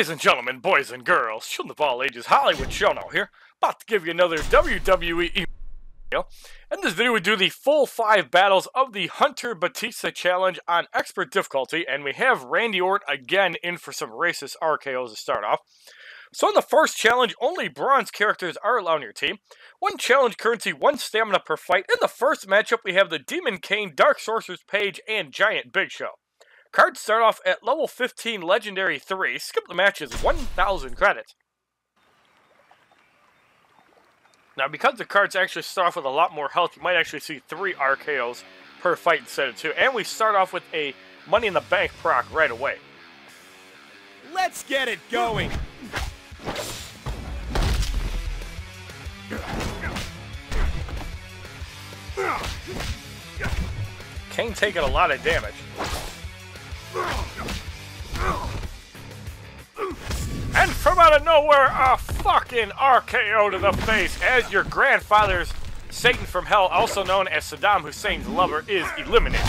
Ladies and gentlemen, boys and girls, children of all ages, HollywoodShono here, about to give you another WWE video. In this video we do the full 5 battles of the Hunter Batista challenge on expert difficulty, and we have Randy Orton again in for some racist RKOs to start off. So in the first challenge, only bronze characters are allowed on your team. 1 challenge currency, 1 stamina per fight. In the first matchup we have the Demon Kane, Dark Sorcerer's Page, and Giant Big Show. Cards start off at level 15, Legendary 3. Skip the match is 1,000 credits. Now, because the cards actually start off with a lot more health, you might actually see 3 RKOs per fight instead of 2. And we start off with a Money in the Bank proc right away. Let's get it going! Kane taking a lot of damage. And from out of nowhere, a fucking RKO to the face as your grandfather's Satan from Hell, also known as Saddam Hussein's lover, is eliminated.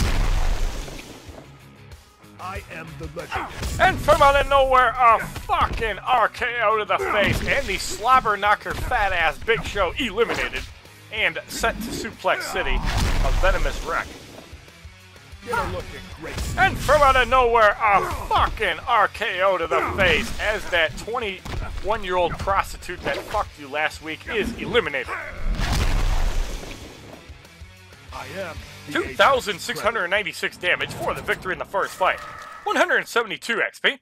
I am the legend. And from out of nowhere, a fucking RKO to the face and the slobber knocker fat ass Big Show eliminated and sent to Suplex City, a venomous wreck. Get a look at great. And from out of nowhere, a fucking RKO to the face as that 21-year-old prostitute that fucked you last week is eliminated. I am 2,696 damage for the victory in the first fight. 172 XP.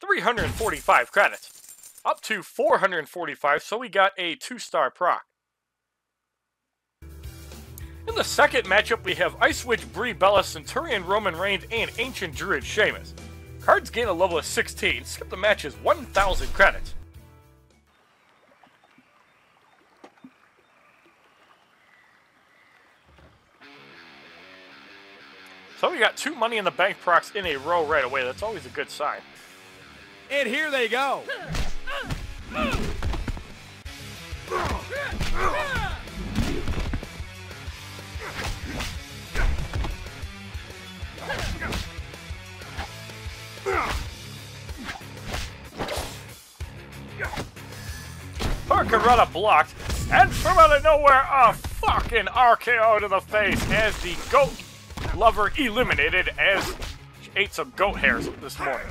345 credits. Up to 445, so we got a 2-star proc. In the second matchup, we have Ice Witch Brie Bella, Centurion Roman Reigns, and Ancient Druid Sheamus. Cards gain a level of 16. Skip the match is 1,000 credits. So we got 2 Money in the Bank procs in a row right away. That's always a good sign. And here they go. Hurricanrana blocked, and from out of nowhere, a fucking RKO to the face as the goat lover eliminated as she ate some goat hairs this morning.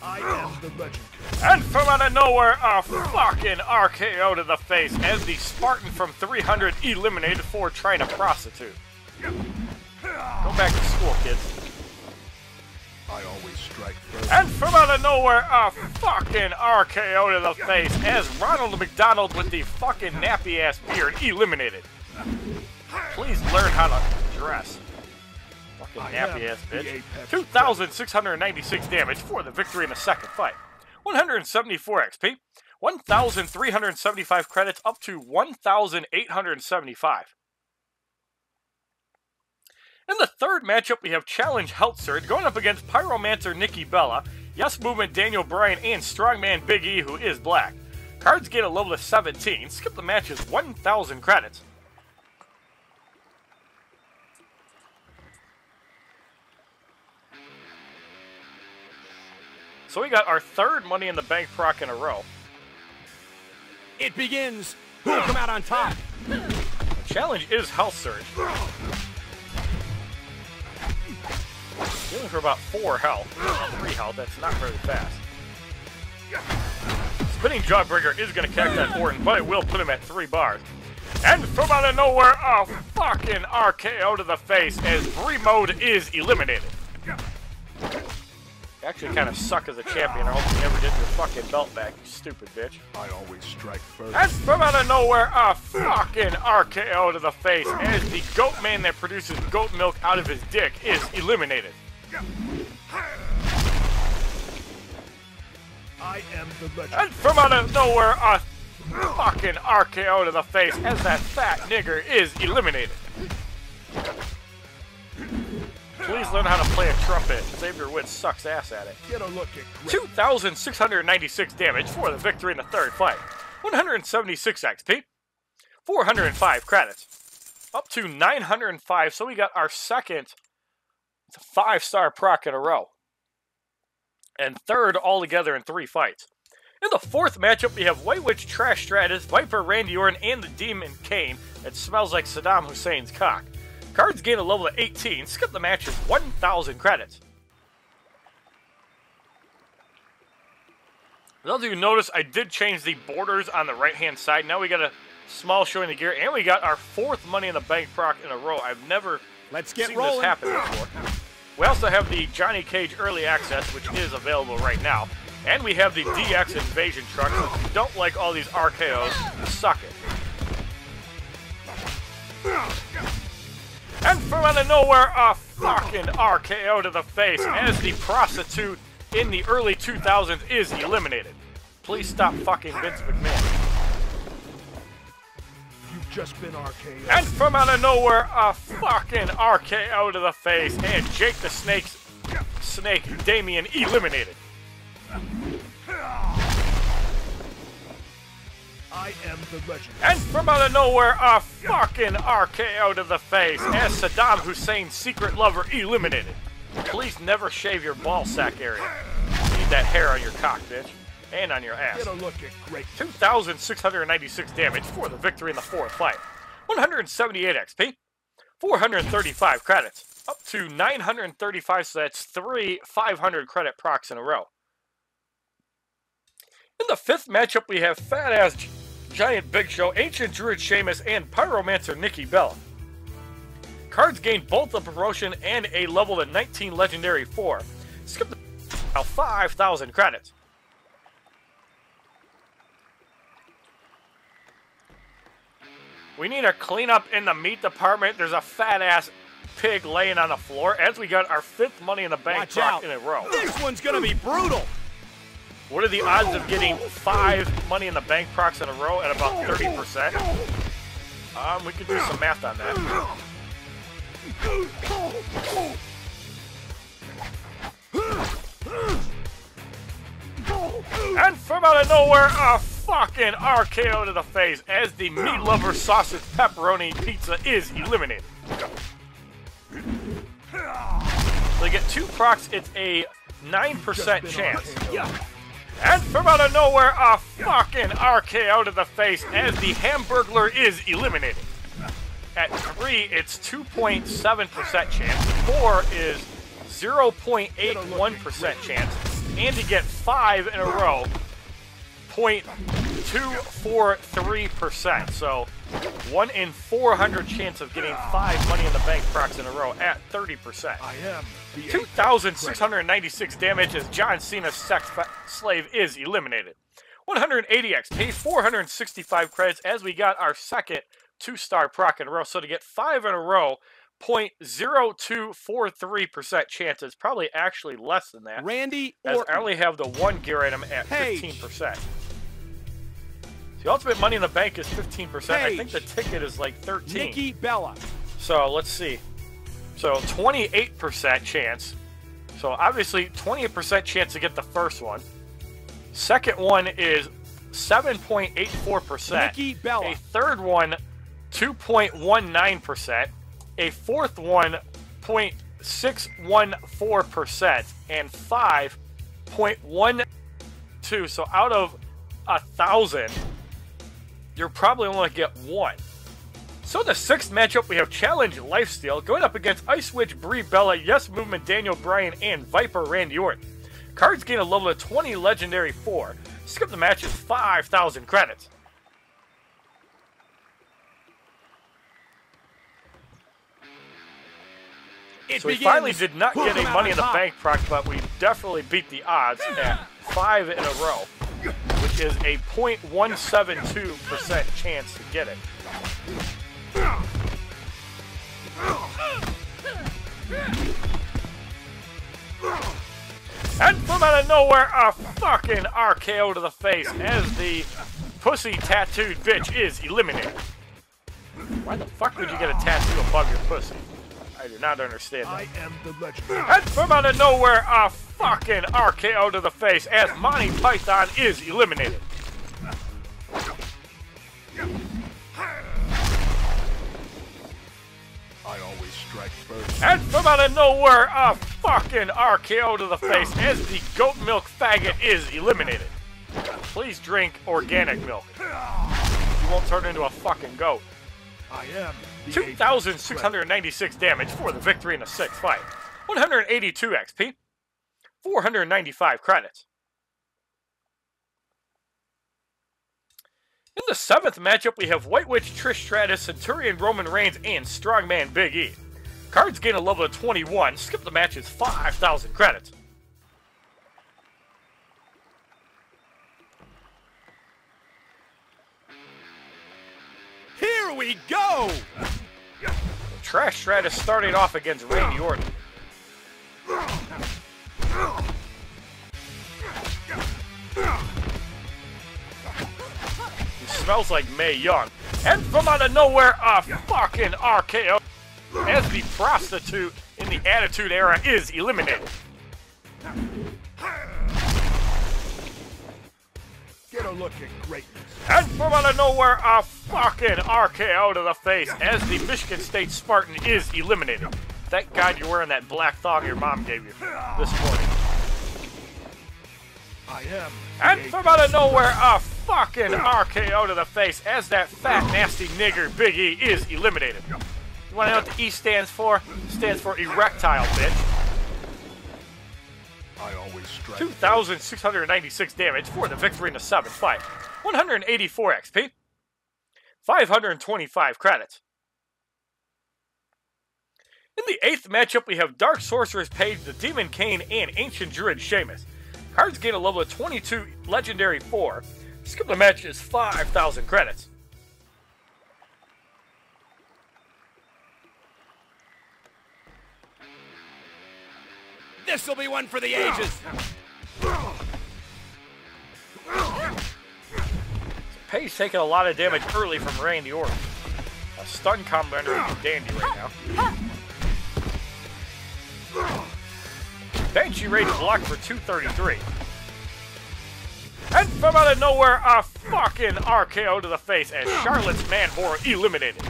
I am the legend. And from out of nowhere, a fucking RKO to the face as the Spartan from 300 eliminated for trying to prostitute. Go back to school, kids. I always strike first. And from out of nowhere, a fucking RKO to the face as Ronald McDonald with the fucking nappy-ass beard eliminated. Please learn how to dress. Fucking nappy-ass bitch. 2,696 damage for the victory in the second fight. 174 XP. 1,375 credits up to 1,875. In the third matchup, we have Challenge Health Surge going up against Pyromancer Nikki Bella, Yes Movement Daniel Bryan, and Strongman Big E, who is black. Cards get a level of 17. Skip the match is 1,000 credits. So we got our 3rd Money in the Bank proc in a row. It begins. Who will come out on top? The challenge is Health Surge. Dealing for about 4 health. 3 health, that's not very fast. Spinning Jawbreaker is going to catch that Orton, but it will put him at 3 bars. And from out of nowhere, a fucking RKO to the face as Brie Mode is eliminated. You actually kind of suck as a champion. I hope you never get your fucking belt back, you stupid bitch. I always strike first. And from out of nowhere, a fucking RKO to the face as the goat man that produces goat milk out of his dick is eliminated. I am the legend. And from out of nowhere, a fucking RKO to the face as that fat nigger is eliminated. Please learn how to play a trumpet. Xavier Woods sucks ass at it. Get a look at 2,696 damage for the victory in the third fight. 176 XP. 405 credits. Up to 905, so we got our second 5-star proc in a row. and third altogether in 3 fights. In the 4th matchup, we have White Witch Trash Stratus, Viper Randy Orton, and the Demon Kane. It smells like Saddam Hussein's cock. Cards gain a level of 18. Skip the match is 1,000 credits. For those of you who notice, I did change the borders on the right-hand side. Now we got a small showing the gear, and we got our 4th Money in the Bank proc in a row. I've never seen this happen before. We also have the Johnny Cage Early Access, which is available right now. And we have the DX Invasion Truck. So if you don't like all these RKOs, suck it. And from out of nowhere, a fucking RKO to the face as the prostitute in the early 2000s is eliminated. Please stop fucking Vince McMahon. You've just been RKO. And from out of nowhere, a fucking RKO to the face and Jake the Snake Damien eliminated. I am the legend. And from out of nowhere, a fucking RKO to the face as Saddam Hussein's secret lover eliminated. Please never shave your ball sack area. You need that hair on your cock, bitch. And on your ass. Get a look at great. 2,696 damage for the victory in the 4th fight. 178 XP. 435 credits. Up to 935, so that's 3 500 credit procs in a row. In the 5th matchup, we have Fat-Ass Giant Big Show, Ancient Druid Sheamus, and Pyromancer Nikki Bella. Cards gain both a promotion and a level to 19 Legendary 4. Skip the 5,000 credits. We need a cleanup in the meat department. There's a fat-ass pig laying on the floor as we got our 5th Money in the Bank proc in a row. This one's gonna be brutal. What are the odds of getting 5 Money in the Bank procs in a row at about 30%? We could do some math on that. And from out of nowhere, a fucking RKO to the face as the meat lover sausage pepperoni pizza is eliminated. They get 2 procs, it's a 9% chance. And from out of nowhere, a fucking RKO to the face as the Hamburglar is eliminated. At 3, it's 2.7% chance. 4 is 0.81% chance. And to get 5 in a row, 0.243%. So 1 in 400 chance of getting 5 Money in the Bank procs in a row at 30%. I am the 2,696 damage as John Cena's sex slave is eliminated. 180 XP, 465 credits as we got our second 2-star proc in a row. So to get 5 in a row, 0.0243% chance. It's probably actually less than that. Randy Orton. Orton. I only have the 1 gear item at 15%. The ultimate Money in the Bank is 15%. I think the ticket is like 13. Nikki Bella. So let's see. So 28% chance. So obviously 28% chance to get the first one. Second one is 7.84%. Nikki Bella. A third one, 2.19%. A fourth one, 0.614%. And 5.12. So out of 1,000, you're probably only going to get 1. So in the 6th matchup, we have Challenge Lifesteal going up against Ice Witch Brie Bella, Yes Movement Daniel Bryan, and Viper Randy Orton. Cards gain a level of 20 Legendary 4. Skip the match is 5,000 credits. So we finally did not get a Money in the Bank proc, but we definitely beat the odds at 5 in a row, which is a 0.172% chance to get it. And from out of nowhere, a fucking RKO to the face as the pussy tattooed bitch is eliminated. Why the fuck would you get a tattoo above your pussy? I do not understand that. I am the legend. And from out of nowhere, a fucking RKO to the face as Monty Python is eliminated. I always strike first. And from out of nowhere, a fucking RKO to the face as the goat milk faggot is eliminated. Please drink organic milk. You won't turn into a fucking goat. I am 2,696 damage for the victory in the 6th fight. 182 XP. 495 credits. In the 7th matchup, we have White Witch, Trish Stratus, Centurion Roman Reigns, and Strongman Big E. Cards gain a level of 21. Skip the match is 5,000 credits. Here we go! Trash Stratus starting off against Randy Orton. He smells like Mae Young. And from out of nowhere, a fucking RKO as the prostitute in the Attitude Era is eliminated. Get a look at greatness. And from out of nowhere, a fucking RKO to the face as the Michigan State Spartan is eliminated. Thank God you're wearing that black thong your mom gave you this morning. I am. And from out of nowhere, a fucking RKO to the face as that fat, nasty nigger Big E is eliminated. You want to know what the E stands for? It stands for erectile, bitch. I always strike. 2,696 damage for the victory in the 7th fight. 184 XP. 525 credits. In the 8th matchup, we have Dark Sorceress Paige, the Demon Kane, and Ancient Druid Sheamus. Cards gain a level of 22, Legendary 4. Skip the match is 5,000 credits. This'll be one for the ages. Paige taking a lot of damage early from Randy Orton. A stun combo is dandy right now. Banshee Raid blocked for 233. And from out of nowhere, a fucking RKO to the face as Charlotte's Man Whore eliminated.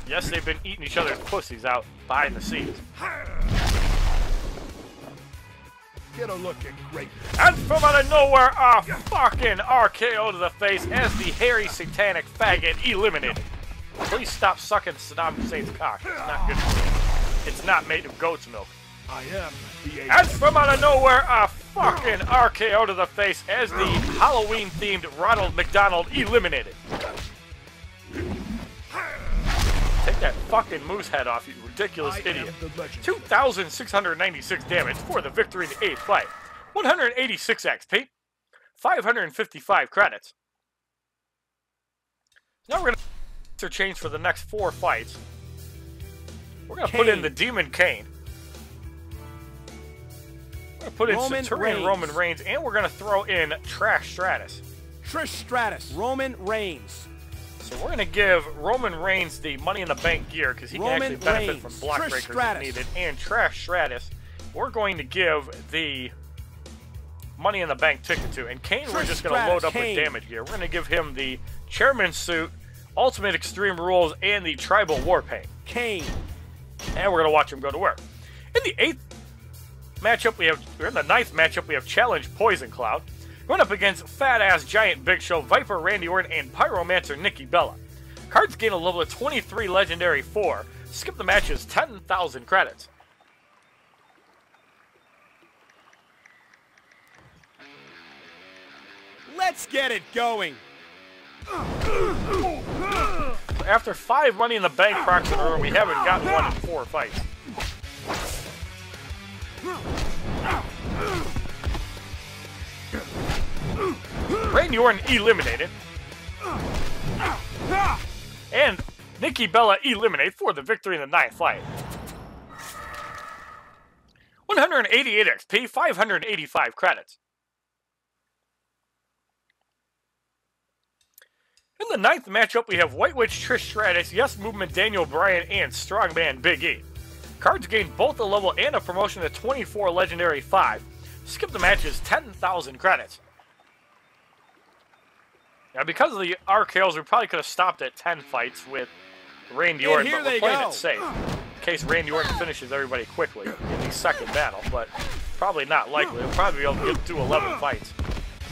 Yes, they've been eating each other's pussies out behind the scenes. Get a look at greatness. And from out of nowhere, a fucking RKO to the face as the hairy satanic faggot eliminated. Please stop sucking Saddam Hussein's cock. It's not good for you. It's not made of goat's milk. I am the ace. And from out of nowhere, a fucking RKO to the face as the Halloween-themed Ronald McDonald eliminated. Take that fucking moose head off, you ridiculous idiot. 2,696 damage for the victory in the 8th fight. 186 XP. 555 credits. Now we're going to change for the next 4 fights. We're going to put in the Demon Kane. We're going to put in Centurion Roman Reigns, and we're going to throw in Trash Stratus. Trish Stratus, Roman Reigns. So we're going to give Roman Reigns the Money in the Bank gear because he can actually benefit from block breakers if needed. And Trash Stratus, we're going to give the Money in the Bank ticket to. And Kane, we're just going to load up with damage gear. We're going to give him the Chairman's Suit, Ultimate Extreme Rules, and the Tribal War Paint. Kane. And we're going to watch him go to work. In the 8th matchup, in the 9th matchup, we have Challenge Poison Cloud. Going up against fat-ass Giant Big Show, Viper Randy Orton, and Pyromancer Nikki Bella. Cards gain a level of 23, Legendary 4. Skip the match is 10,000 credits. Let's get it going. After 5 Money in the Bank procs in a row, we haven't gotten one in 4 fights. Randy Orton eliminated. And Nikki Bella eliminated for the victory in the 9th fight. 188 XP, 585 credits. In the 9th matchup, we have White Witch Trish Stratus, Yes Movement Daniel Bryan, and Strongman Big E. Cards gain both a level and a promotion to 24 Legendary 5. Skip the match is 10,000 credits. Now, because of the RKOs, we probably could have stopped at 10 fights with Randy Orton, but we're playing it safe in case Randy Orton finishes everybody quickly in the the second battle, but probably not likely. He'll probably be able to get through 11 fights.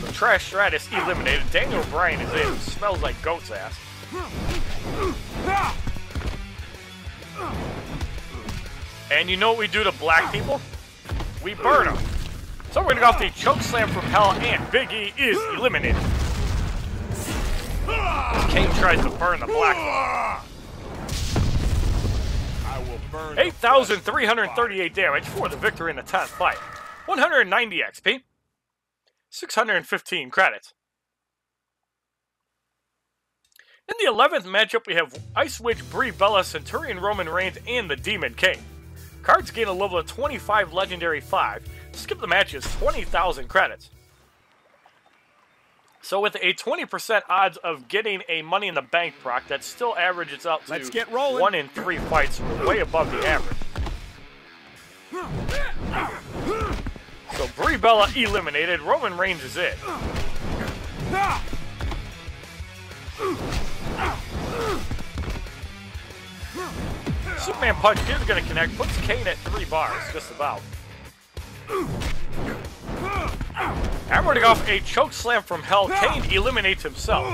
So Trash Stratus eliminated. Daniel Bryan is in. Smells like goat's ass. And you know what we do to black people? We burn them. So we're going to go off the choke slam from hell, and Big E is eliminated. Kane tries to burn the black one. 8,338 damage for the victory in the 10th fight. 190 XP. 615 credits. In the 11th matchup, we have Ice Witch, Brie Bella, Centurion Roman Reigns, and the Demon King. Cards gain a level of 25, Legendary 5. Skip the match is 20,000 credits. So with a 20% odds of getting a Money in the Bank proc, that still averages out to 1 in 3 fights, way above the average. So Brie Bella eliminated, Roman Reigns is in. Superman Punch is going to connect, puts Kane at 3 bars, just about. Hammering off a choke slam from hell, Kane eliminates himself.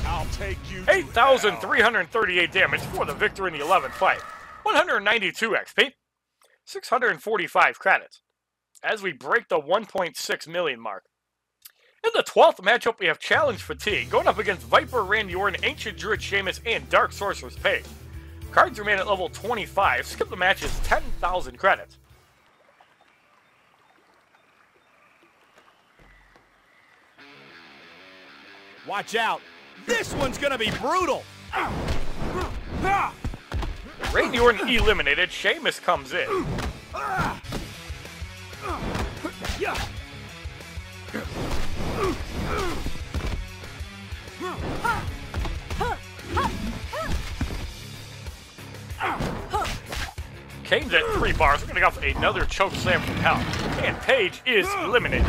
I'll take you. 8,338 damage for the victory in the 11th fight. 192 XP. 645 credits. As we break the 1.6 million mark. In the 12th matchup, we have Challenge Fatigue, going up against Viper, Randy Orton, Ancient Druid Sheamus, and Dark Sorcerer's Paige. Cards remain at level 25. Skip the match is 10,000 credits. Watch out. This one's gonna be brutal. Randy Orton eliminated. Sheamus comes in. Kane's at 3 bars. We're going to go for another choke slam from hell. And Paige is eliminated.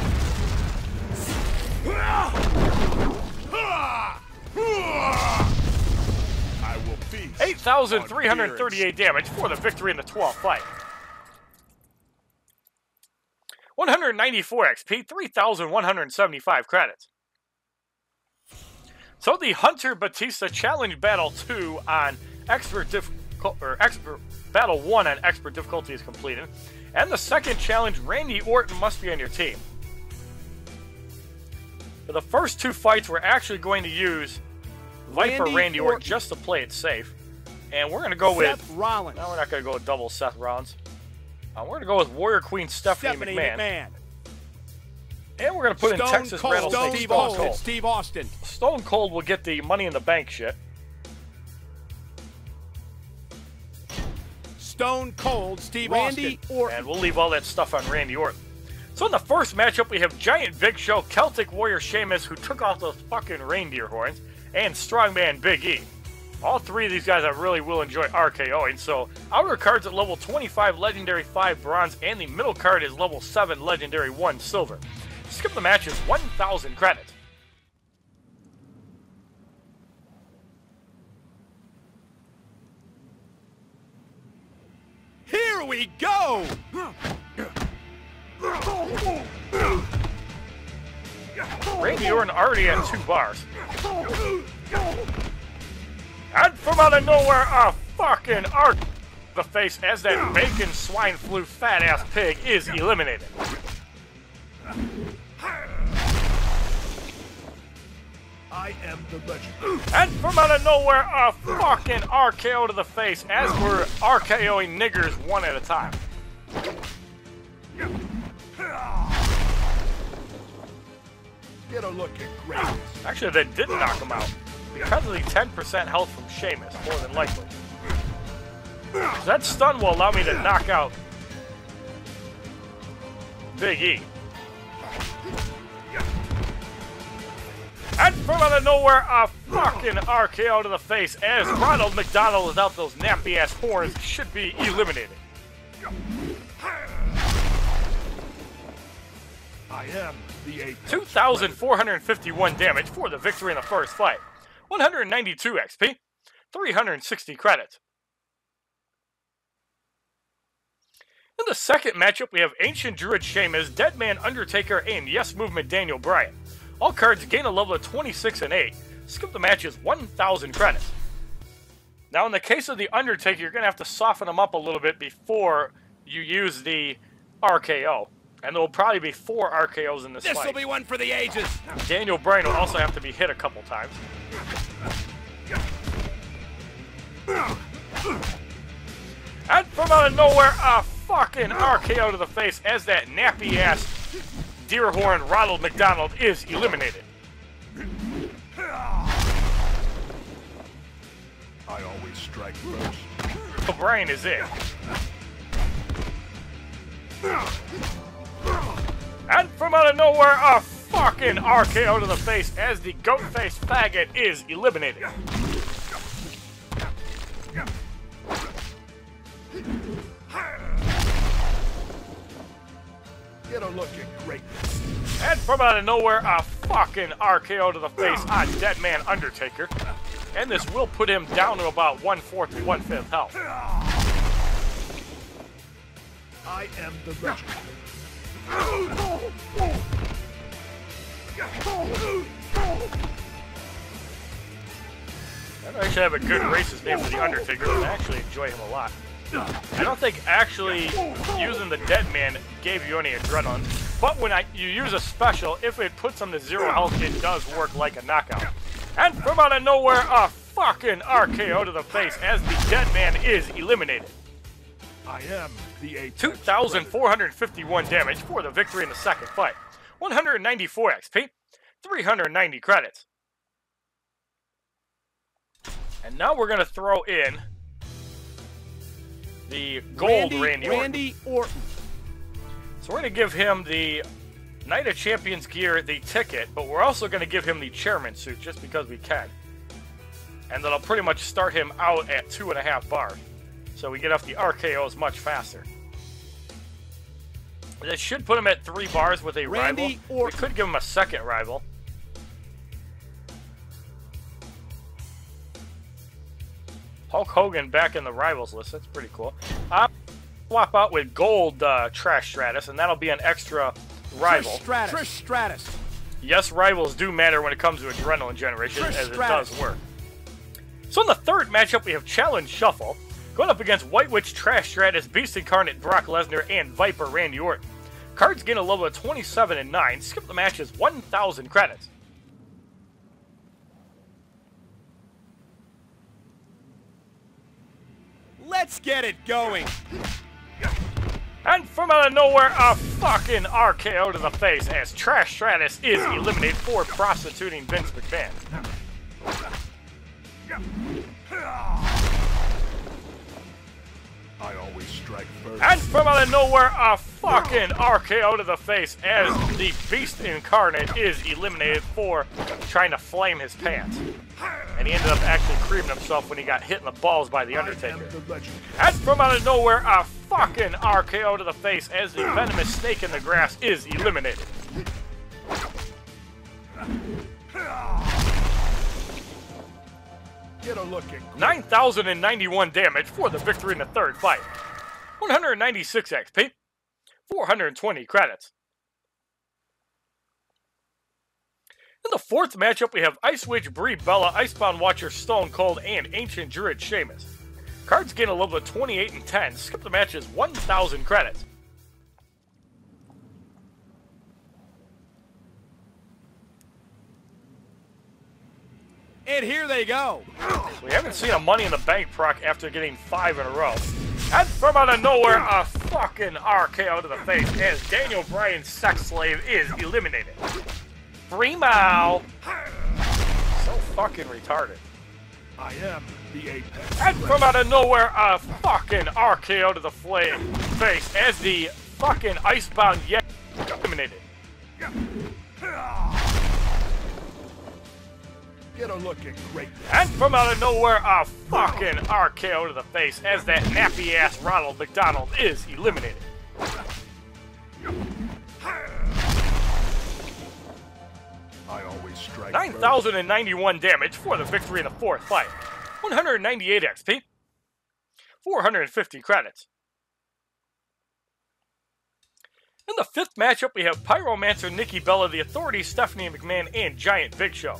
I will feast. 8,338 damage for the victory in the 12th fight. 194 XP, 3,175 credits. So the Hunter Batista Challenge Battle 2 on Expert Battle 1 on Expert difficulty is completed. And the second challenge, Randy Orton must be on your team. For the first 2 fights, we're actually going to use Viper Randy Orton just to play it safe. And we're going to go with Seth Rollins. No, we're not going to go with double Seth Rollins. We're going to go with Warrior Queen Stephanie McMahon. And we're going to put in Texas Rattlesnake Stone Cold. Steve Austin. Stone Cold will get the Money in the Bank shit. Stone Cold Steve Austin. And we'll leave all that stuff on Randy Orton. So in the first matchup, we have Giant Big Show, Celtic Warrior Sheamus, who took off those fucking reindeer horns, and Strongman Big E. All 3 of these guys I really will enjoy RKOing, so outer card's at level 25, Legendary 5 Bronze, and the middle card is level 7, Legendary 1 Silver. Skip the match is 1,000 credits. Here we go! Randy Orton already at 2 bars. And from out of nowhere, a fucking arc the face as that bacon swine flu fat ass pig is eliminated. I am the legend. And from out of nowhere, a fucking RKO to the face as we're RKOing niggers one at a time. Get a look at greatness. Actually, that didn't knock him out. Because of the 10% health from Sheamus, more than likely. So that stun will allow me to knock out Big E. And from out of nowhere, a fucking RKO to the face as Ronald McDonald without those nappy-ass horns should be eliminated. I I am the apex. 2,451 damage for the victory in the first fight. 192 XP, 360 credits. In the second matchup, we have Ancient Druid Sheamus, Deadman Undertaker, and Yes Movement Daniel Bryan. All cards gain a level of 26 and 8. Skip the match is 1,000 credits. Now, in the case of the Undertaker, you're going to have to soften him up a little bit before you use the RKO. And there will probably be 4 RKOs in this fight. This will be one for the ages. Daniel Bryan will also have to be hit a couple times. And from out of nowhere, a fucking RKO to the face as that nappy-ass Deerhorn Ronald McDonald is eliminated. I always strike first. O'Brien is in. And from out of nowhere, a fucking RKO to the face as the goat-faced faggot is eliminated. Get a look at greatness. And from out of nowhere, a fucking RKO to the face on Deadman Undertaker. And this will put him down to about 1/4 to 1/5 health. I am the legend. I actually have a good racist name for the Undertaker, and I actually enjoy him a lot. I don't think actually using the Deadman gave you any adrenaline, but when you use a special, if it puts him to 0 health, it does work like a knockout. And from out of nowhere, a fucking RKO to the face as the Deadman is eliminated. I am the apex. 2,451 damage for the victory in the second fight. 194 XP, 390 credits. And now we're going to throw in the gold Randy Orton. So we're going to give him the Night of Champions gear, the ticket, but we're also going to give him the chairman suit just because we can. And that'll pretty much start him out at 2.5 bars. So we get off the RKOs much faster. This should put him at 3 bars with a rival. We could give him a second rival. Hulk Hogan back in the rivals list. That's pretty cool. Swap out with gold Trash Stratus, and that'll be an extra rival. Trish Stratus. Yes, rivals do matter when it comes to adrenaline generation, as it does work. So in the third matchup, we have Challenge Shuffle, going up against White Witch Trash Stratus, Beast Incarnate Brock Lesnar, and Viper Randy Orton. Cards gain a level of 27 and 9. Skip the match is 1,000 credits. Let's get it going. And from out of nowhere, a fucking RKO to the face as Trash Stratus is eliminated for prostituting Vince McMahon. I always strike first. And from out of nowhere, a fucking RKO to the face as the Beast Incarnate is eliminated for trying to flame his pants. And he ended up actually creaming himself when he got hit in the balls by the Undertaker. And from out of nowhere, a fucking RKO to the face as the venomous snake in the grass is eliminated. Get a look at 9,091 damage for the victory in the third fight. 196 XP, 420 credits. In the fourth matchup, we have Ice Witch Brie Bella, Icebound Watcher Stone Cold, and Ancient Druid Sheamus. Cards gain a level of 28 and 10. Skip the match is 1,000 credits. And here they go. We haven't seen a Money in the Bank proc after getting 5 in a row. And from out of nowhere, a fucking RKO to the face as Daniel Bryan's sex slave is eliminated. Primo! So fucking retarded. I am the apex. And from out of nowhere, a fucking RKO to the face as the fucking Icebound Yeti is eliminated. Get a look at greatness. And from out of nowhere, a fucking RKO to the face as that nappy-ass Ronald McDonald is eliminated. strike 9,091 damage for the victory in the fourth fight. 198 XP. 450 credits. In the fifth matchup, we have Pyromancer Nikki Bella, The Authority, Stephanie McMahon, and Giant Big Show.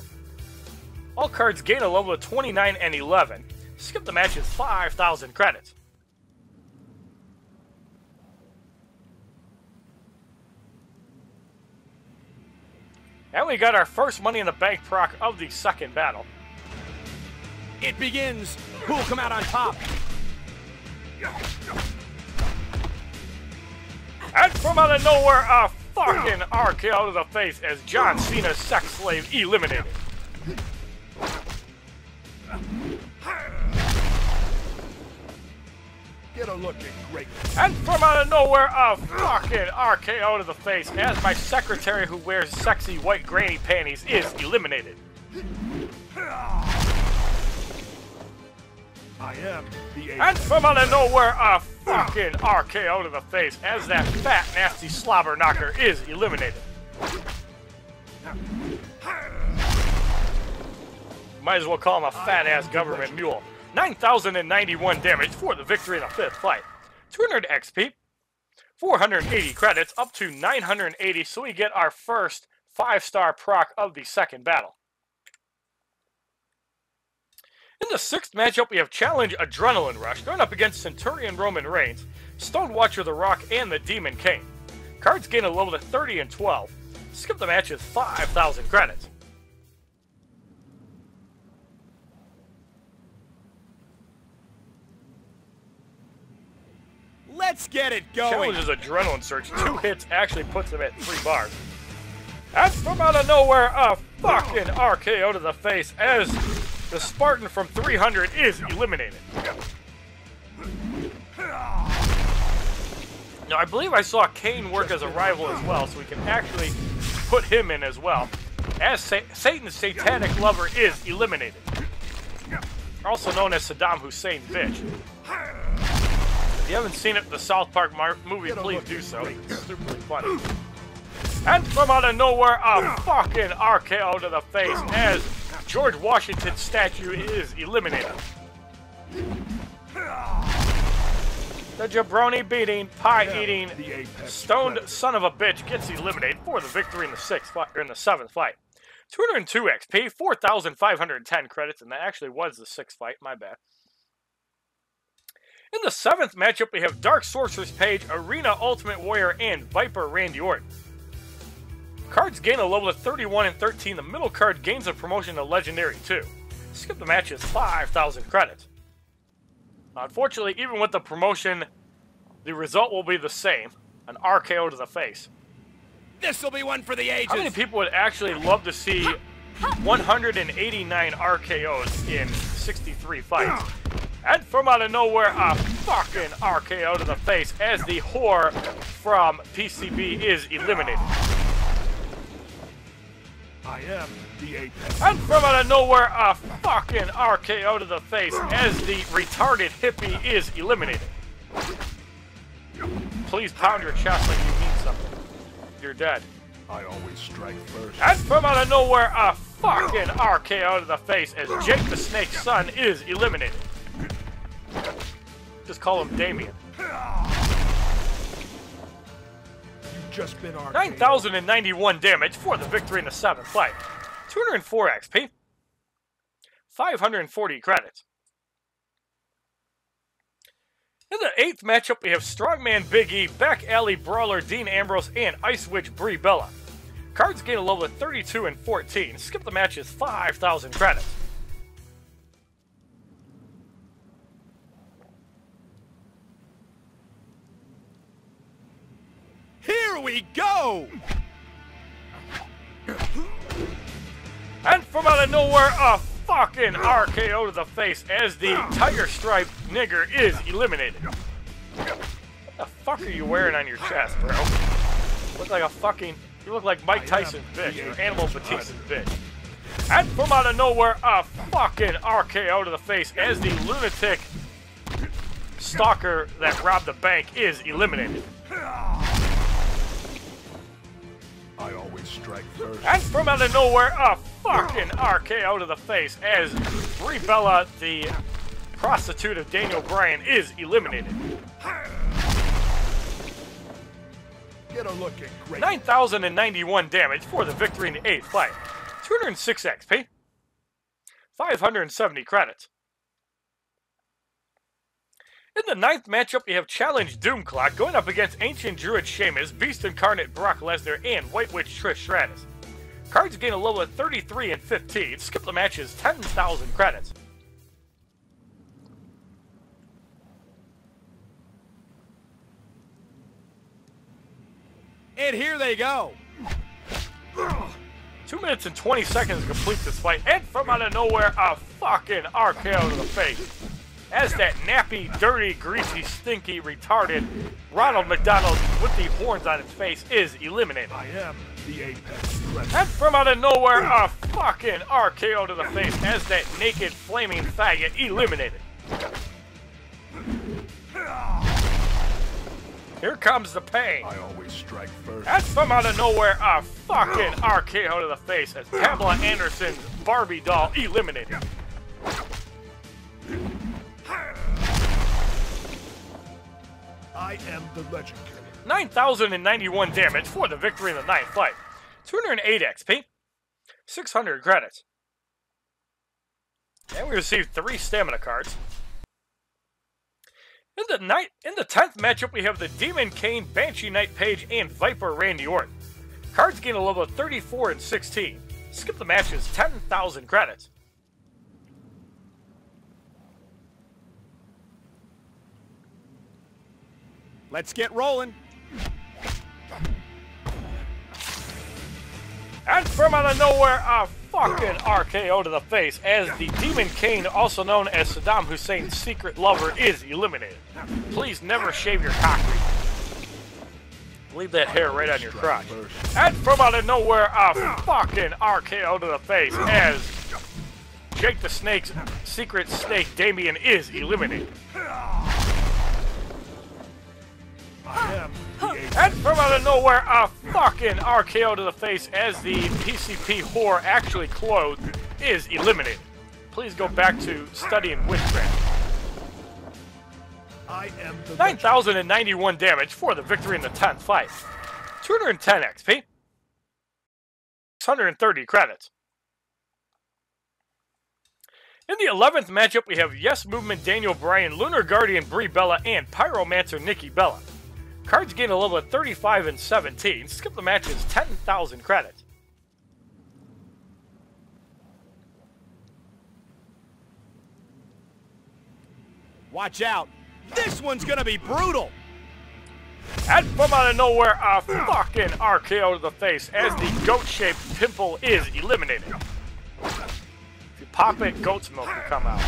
All cards gain a level of 29 and 11. Skip the match is 5,000 credits. And we got our first Money in the Bank proc of the second battle. It begins. Who will come out on top? And from out of nowhere, a fucking RKO to the face as John Cena's sex slave eliminated. Get a look at greatness. And from out of nowhere, a fucking RKO to the face as my secretary who wears sexy white granny panties is eliminated. I am the ace. And from out of nowhere, a fucking RKO to the face as that fat, nasty slobber knocker is eliminated. Might as well call him a fat-ass government mule. 9,091 damage for the victory in the fifth fight. 200 XP, 480 credits, up to 980, so we get our first 5-star proc of the second battle. In the sixth matchup, we have Challenge Adrenaline Rush, going up against Centurion Roman Reigns, Stone Watcher The Rock, and the Demon King. Cards gain a level to 30 and 12. Skip the match is 5,000 credits. Let's get it going. Challenge's Adrenaline Surge. 2 hits actually puts him at 3 bars. And from out of nowhere, a fucking RKO to the face as the Spartan from 300 is eliminated. Now, I believe I saw Kane work as a rival as well, so we can actually put him in as well. As Satan's satanic lover is eliminated. Also known as Saddam Hussein bitch. If you haven't seen it, the South Park movie, please do so. It's super funny. And from out of nowhere, a fucking RKO to the face as George Washington's statue is eliminated. The jabroni beating, pie eating, stoned son of a bitch gets eliminated for the victory in the seventh fight. 202 XP, 4,510 credits, and that actually was the sixth fight. My bad. In the seventh matchup, we have Dark Sorcerer's Page, Arena Ultimate Warrior, and Viper Randy Orton. Cards gain a level of 31 and 13. The middle card gains a promotion to Legendary 2. Skip the match is 5,000 credits. Unfortunately, even with the promotion, the result will be the same. An RKO to the face. This will be one for the ages. How many people would actually love to see 189 RKOs in 63 fights? And from out of nowhere, a fucking RKO to the face as the whore from PCB is eliminated. I am the apex. And from out of nowhere, a fucking RKO to the face as the retarded hippie is eliminated. Please pound your chest like you mean something. You're dead. I always strike first. And from out of nowhere, a fucking RKO to the face as Jake the Snake's son is eliminated. Just call him Damien. Just been 9,091 damage for the victory in the seventh fight. 204 XP. 540 credits. In the eighth matchup, we have Strongman Big E, Back Alley Brawler Dean Ambrose, and Ice Witch Brie Bella. Cards gain a level of 32 and 14. Skip the match is 5,000 credits. Here we go! And from out of nowhere, a fucking RKO to the face as the Tiger Stripe nigger is eliminated. What the fuck are you wearing on your chest, bro? You look like Mike Tyson's bitch, or Animal Batista's bitch. And from out of nowhere, a fucking RKO to the face as the lunatic stalker that robbed the bank is eliminated. I always strike first. And from out of nowhere, a fucking RKO to the face as Brie Bella, the prostitute of Daniel Bryan, is eliminated. Get a look at great. 9,091 damage for the victory in the 8th fight. 206 XP. 570 credits. In the 9th matchup, we have Challenge Doomclock going up against Ancient Druid Sheamus, Beast Incarnate Brock Lesnar, and White Witch Trish Stratus. Cards gain a level of 33 and 15. Skip the match is 10,000 credits. And here they go. 2 minutes and 20 seconds to complete this fight, and from out of nowhere, a fucking RKO to the face. As that nappy, dirty, greasy, stinky, retarded Ronald McDonald with the horns on its face is eliminated. I am the apex predator. And from out of nowhere, a fucking RKO to the face as that naked, flaming faggot eliminated. Here comes the pain. I always strike first. And from out of nowhere, a fucking RKO to the face as Pamela Anderson's Barbie doll eliminated. I am the legend killer. 9,091 damage for the victory in the 9th fight. 208 XP. 600 credits. And we received 3 stamina cards. In the 10th matchup, we have the Demon Kane, Banshee Knight Page, and Viper Randy Orton. Cards gain a level of 34 and 16. Skip the match is 10,000 credits. Let's get rolling. And from out of nowhere, a fucking RKO to the face as the Demon Kane, also known as Saddam Hussein's secret lover, is eliminated. Please never shave your cock. Leave that hair right on your crotch. And from out of nowhere, a fucking RKO to the face as Jake the Snake's secret snake, Damien, is eliminated. I am the apex. And from out of nowhere, a fucking RKO to the face as the PCP whore, actually clothed, is eliminated. Please go back to studying witchcraft. I am the 9,091 damage for the victory in the 10th fight. 210 XP. 630 credits. In the 11th matchup, we have Yes Movement Daniel Bryan, Lunar Guardian Brie Bella, and Pyromancer Nikki Bella. Cards gain a level of 35 and 17. Skip the match is 10,000 credits. Watch out. This one's gonna be brutal. And from out of nowhere, a fucking RKO to the face as the goat-shaped pimple is eliminated. If you pop it, goat's milk will come out.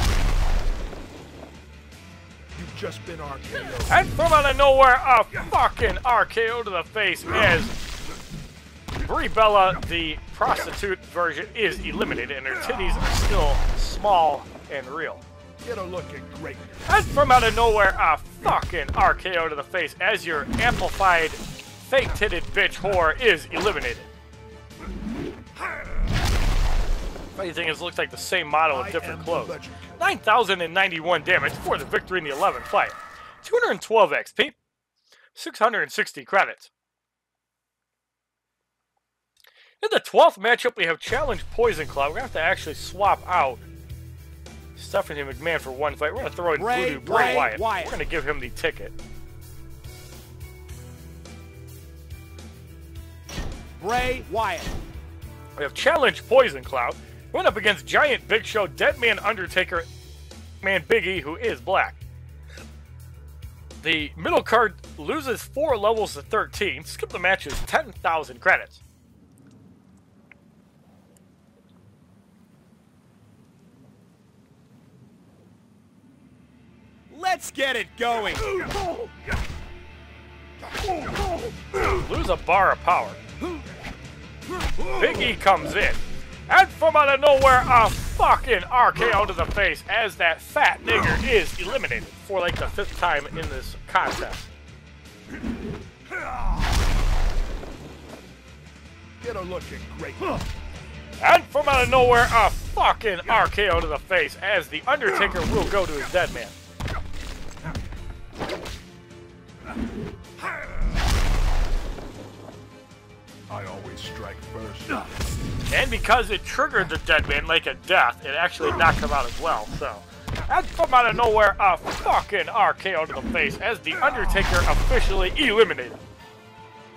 You've just been RKO. And from out of nowhere, a fucking RKO to the face as Brie Bella, the prostitute version, is eliminated, and her titties are still small and real. Get a look at greatness. And from out of nowhere, a fucking RKO to the face as your amplified, fake-titted bitch whore is eliminated. Funny thing is, it looks like the same model with different clothes. 9,091 damage for the victory in the 11th fight. 212 XP. 660 credits. In the 12th matchup, we have Challenge Poison Claw. We're going to have to actually swap out Stephanie McMahon for one fight. We're going to throw in Voodoo Bray Wyatt. We're going to give him the ticket. Bray Wyatt. We have Challenge Poison Cloud. Going up against Giant Big Show, Deadman Undertaker, Man Big E, who is black. The middle card loses 4 levels to 13. Skip the match is 10,000 credits. Let's get it going. Lose a bar of power. Big E comes in. And from out of nowhere, a fucking RKO to the face as that fat nigger is eliminated for like the 5th time in this contest. You're looking great. And from out of nowhere, a fucking RKO to the face as The Undertaker will go to his dead man. I always strike first. And because it triggered the dead man like a death, it actually knocked him out as well, so. And from out of nowhere, a fucking RKO to the face as The Undertaker officially eliminated.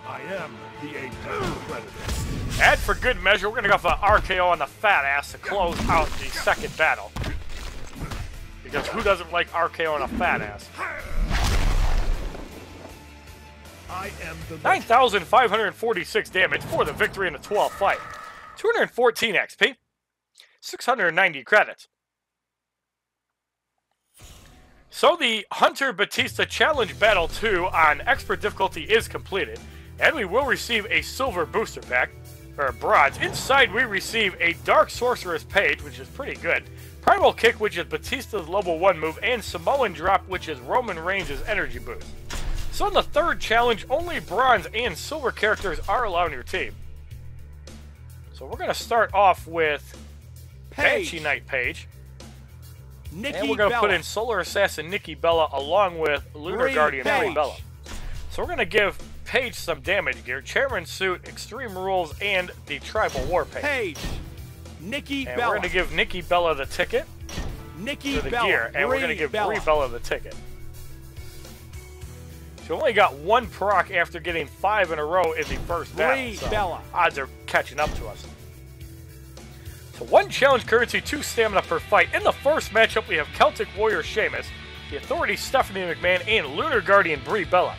I am the eighth Predator. And for good measure, we're going to go for an RKO on the fat ass to close out the second battle. Because who doesn't like RKO on a fat ass? I am the 9,546 damage for the victory in the 12th fight. 214 XP. 690 credits. So the Hunter Batista Challenge Battle 2 on Expert difficulty is completed. And we will receive a silver booster pack, or bronze. Inside we receive a Dark Sorceress page, which is pretty good. Primal Kick, which is Batista's level 1 move, and Samoan Drop, which is Roman Reigns' energy boost. So in the third challenge, only bronze and silver characters are allowed in your team. So we're going to start off with Banshee Knight Page. Nikki And we're going to Bella. put in Solar Assassin Nikki Bella along with Lunar Brie Guardian Brie Page. Bella. So we're going to give Page some damage gear, Chairman Suit, Extreme Rules, and the Tribal War Page. Page. Nikki And Bella. we're going to give Nikki Bella the ticket Nikki for the Bella. gear, and we're going to Brie give Bella. Brie Bella the ticket. She only got one proc after getting 5 in a row in the first battle, Brie so Bella. odds are catching up to us. So 1 challenge currency, 2 stamina per fight. In the first matchup, we have Celtic Warrior Sheamus, the Authority Stephanie McMahon, and Lunar Guardian Brie Bella.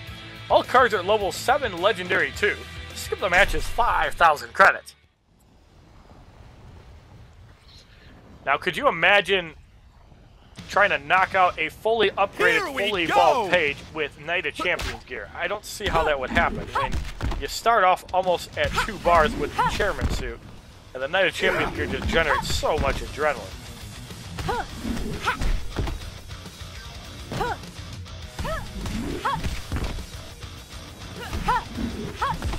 All cards are at level 7 Legendary 2. Skip the match is 5,000 credits. Now, could you imagine trying to knock out a fully upgraded, Here we fully go! evolved Page with Knight of Champions gear? I don't see how that would happen. I mean, you start off almost at 2 bars with the Chairman Suit, and the Knight of Champions gear just generates so much adrenaline.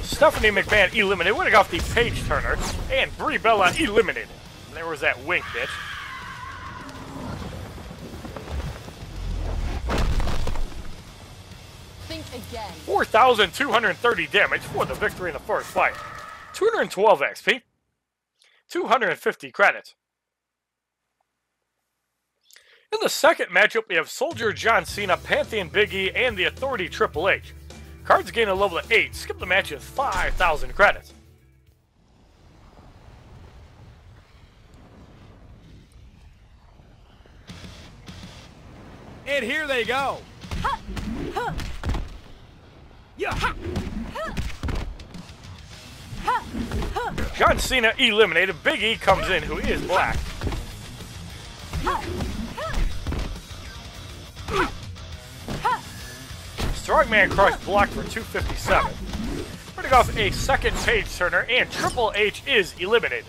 Stephanie McMahon eliminated. Winning off the Page Turner, and Brie Bella eliminated. And there was that wink, bitch. Think again. 4,230 damage for the victory in the first fight. 212 XP. 250 credits. In the second matchup, we have Soldier John Cena, Pantheon Big E, and the Authority Triple H. Cards gain a level of 8. Skip the match is 5,000 credits. And here they go. Yeah. John Cena eliminated. Big E comes in, who is black. Strongman Crush blocked for 257. Putting off a second Page Turner, and Triple H is eliminated.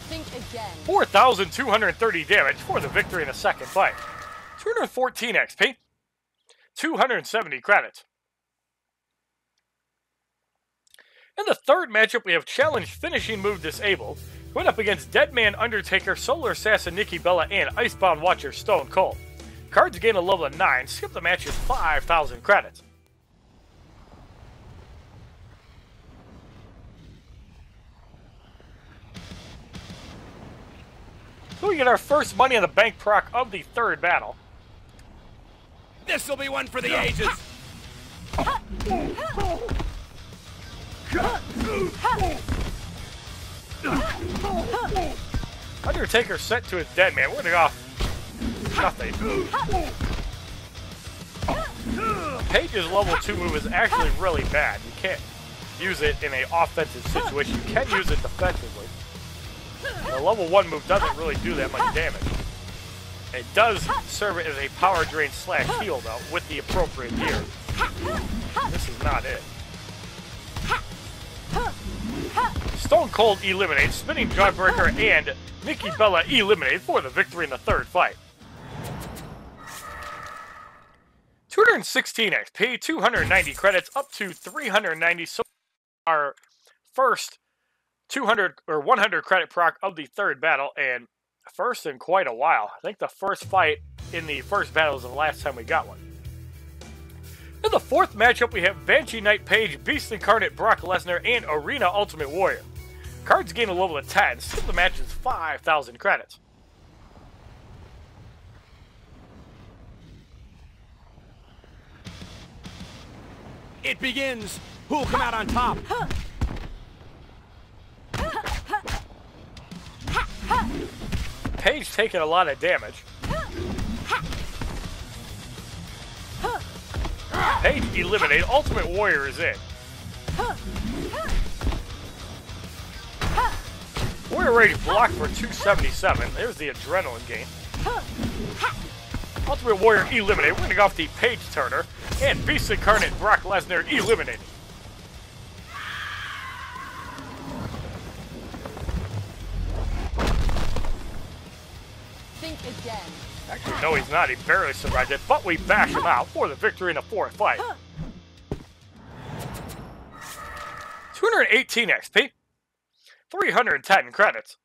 Think again. 4,230 damage for the victory in the second fight. 214 XP. 270 credits. In the third matchup, we have Challenge Finishing Move Disabled, going up against Deadman Undertaker, Solar Assassin Nikki Bella, and Icebound Watcher Stone Cold. Cards gain a level of 9. Skip the match is 5,000 credits. So we get our first Money in the Bank proc of the third battle. This will be one for the ages. Undertaker sent to his dead man. We're gonna go off nothing. Page's level 2 move is actually really bad. You can't use it in an offensive situation. You can use it defensively. The level 1 move doesn't really do that much damage. It does serve it as a power drain / heal, though, with the appropriate gear. This is not it. Stone Cold eliminates, Spinning Jawbreaker, and Nikki Bella eliminated for the victory in the third fight. 216 XP, 290 credits, up to 390. So our first 200 or 100 credit proc of the third battle, and first in quite a while. I think the first fight in the first battle was the last time we got one. In the fourth matchup, we have Banshee Knight Page, Beast Incarnate Brock Lesnar, and Arena Ultimate Warrior. Cards gain a level of 10. Skip the match is 5,000 credits. It begins. Who'll come out on top? Page taking a lot of damage. Page eliminated. Ultimate Warrior is in. Warrior Rage blocked for 277. There's the adrenaline gain. Ultimate Warrior eliminated. We're going to go off the Page Turner. And Beast Incarnate Brock Lesnar eliminated. Think again. Actually, no, he's not. He barely survived it, but we bash him out for the victory in the fourth fight. 218 XP. 310 credits.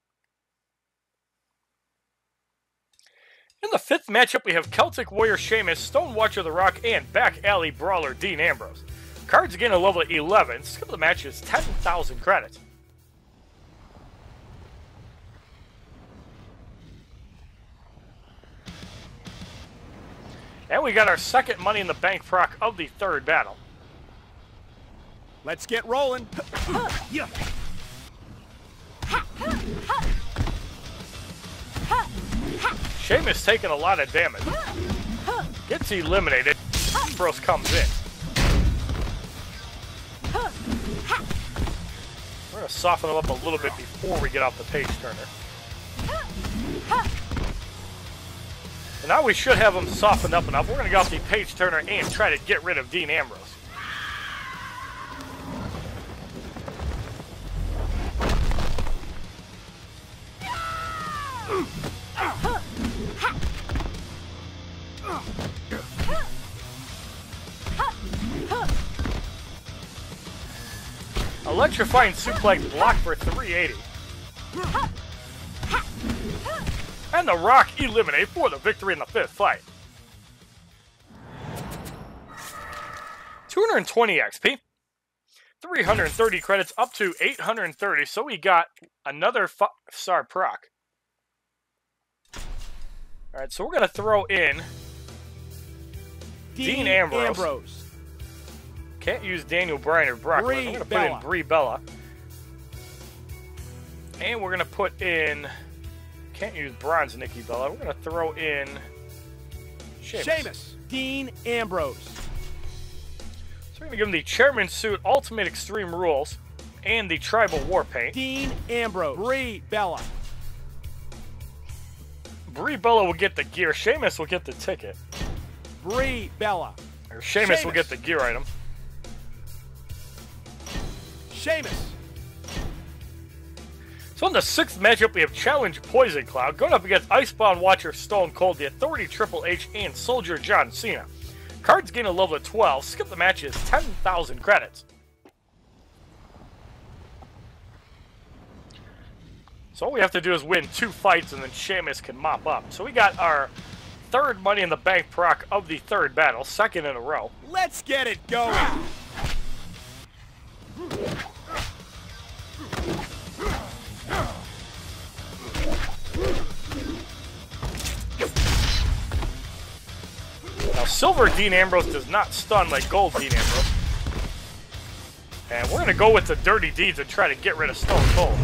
In the fifth matchup, we have Celtic Warrior Sheamus, Stone Watcher The Rock, and Back Alley Brawler Dean Ambrose. Cards gain a level of 11. Skip the match is 10,000 credits. And we got our second Money in the Bank proc of the third battle. Let's get rolling. Yeah. Sheamus taking a lot of damage. Gets eliminated. Ambrose comes in. We're going to soften him up a little bit before we get off the Page Turner. And now we should have him softened up enough. We're going to go off the Page Turner and try to get rid of Dean Ambrose. Electrifying suplex blocked for 380. And The Rock eliminated for the victory in the fifth fight. 220 XP. 330 credits up to 830. So we got another 5-star proc. Alright, so we're going to throw in Dean Ambrose. Can't use Daniel Bryan or Brock. We're going to put in Brie Bella. And we're going to put in... Can't use Bronze Nikki Bella. We're going to throw in... Sheamus. Dean Ambrose. So we're going to give him the Chairman Suit Ultimate Extreme Rules and the Tribal War Paint. Dean Ambrose. Brie Bella. Brie Bella will get the gear. Sheamus will get the ticket. Brie Bella. Or Sheamus will get the gear item. Sheamus. So in the sixth matchup, we have Challenge Poison Cloud going up against Icebound Watcher Stone Cold, the Authority Triple H, and Soldier John Cena. Cards gain a level of 12. Skip the match is 10,000 credits. So all we have to do is win 2 fights and then Sheamus can mop up. So we got our third Money in the Bank proc of the third battle, second in a row. Let's get it going. Now, Silver Dean Ambrose does not stun like Gold Dean Ambrose. And we're going to go with the Dirty Deeds and try to get rid of Stone Cold.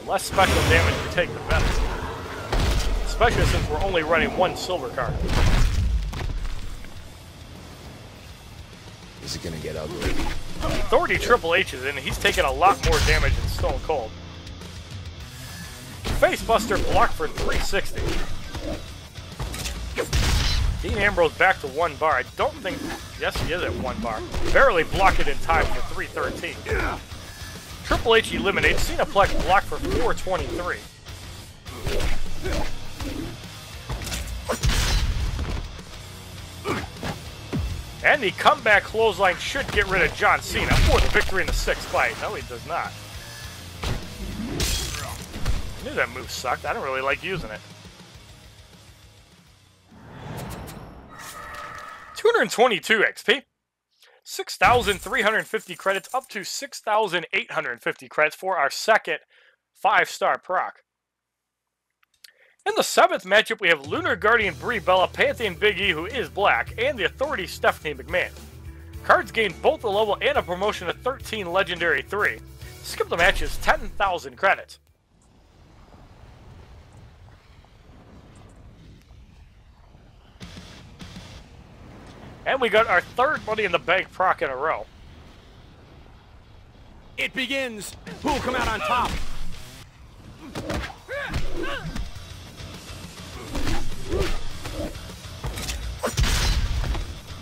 Less special damage we take, the better. Especially since we're only running 1 silver card. Is it going to get ugly? Authority Triple H is in, and he's taking a lot more damage than Stone Cold. Facebuster blocked for 360. Dean Ambrose back to 1 bar. I don't think... Yes, he is at 1 bar. Barely blocked it in time for 313. Triple H eliminates. Cenaplex blocked for 423. And the comeback clothesline should get rid of John Cena for the victory in the 6th fight. No, he does not. I knew that move sucked. I don't really like using it. 222 XP. 6,350 credits up to 6,850 credits for our second 5-star proc. In the 7th matchup, we have Lunar Guardian Brie Bella, Pantheon Big E, who is black, and the Authority Stephanie McMahon. Cards gain both a level and a promotion of 13 Legendary 3. Skip the match is 10,000 credits. And we got our 3rd Money in the Bank proc in a row. It begins. Who'll come out on top?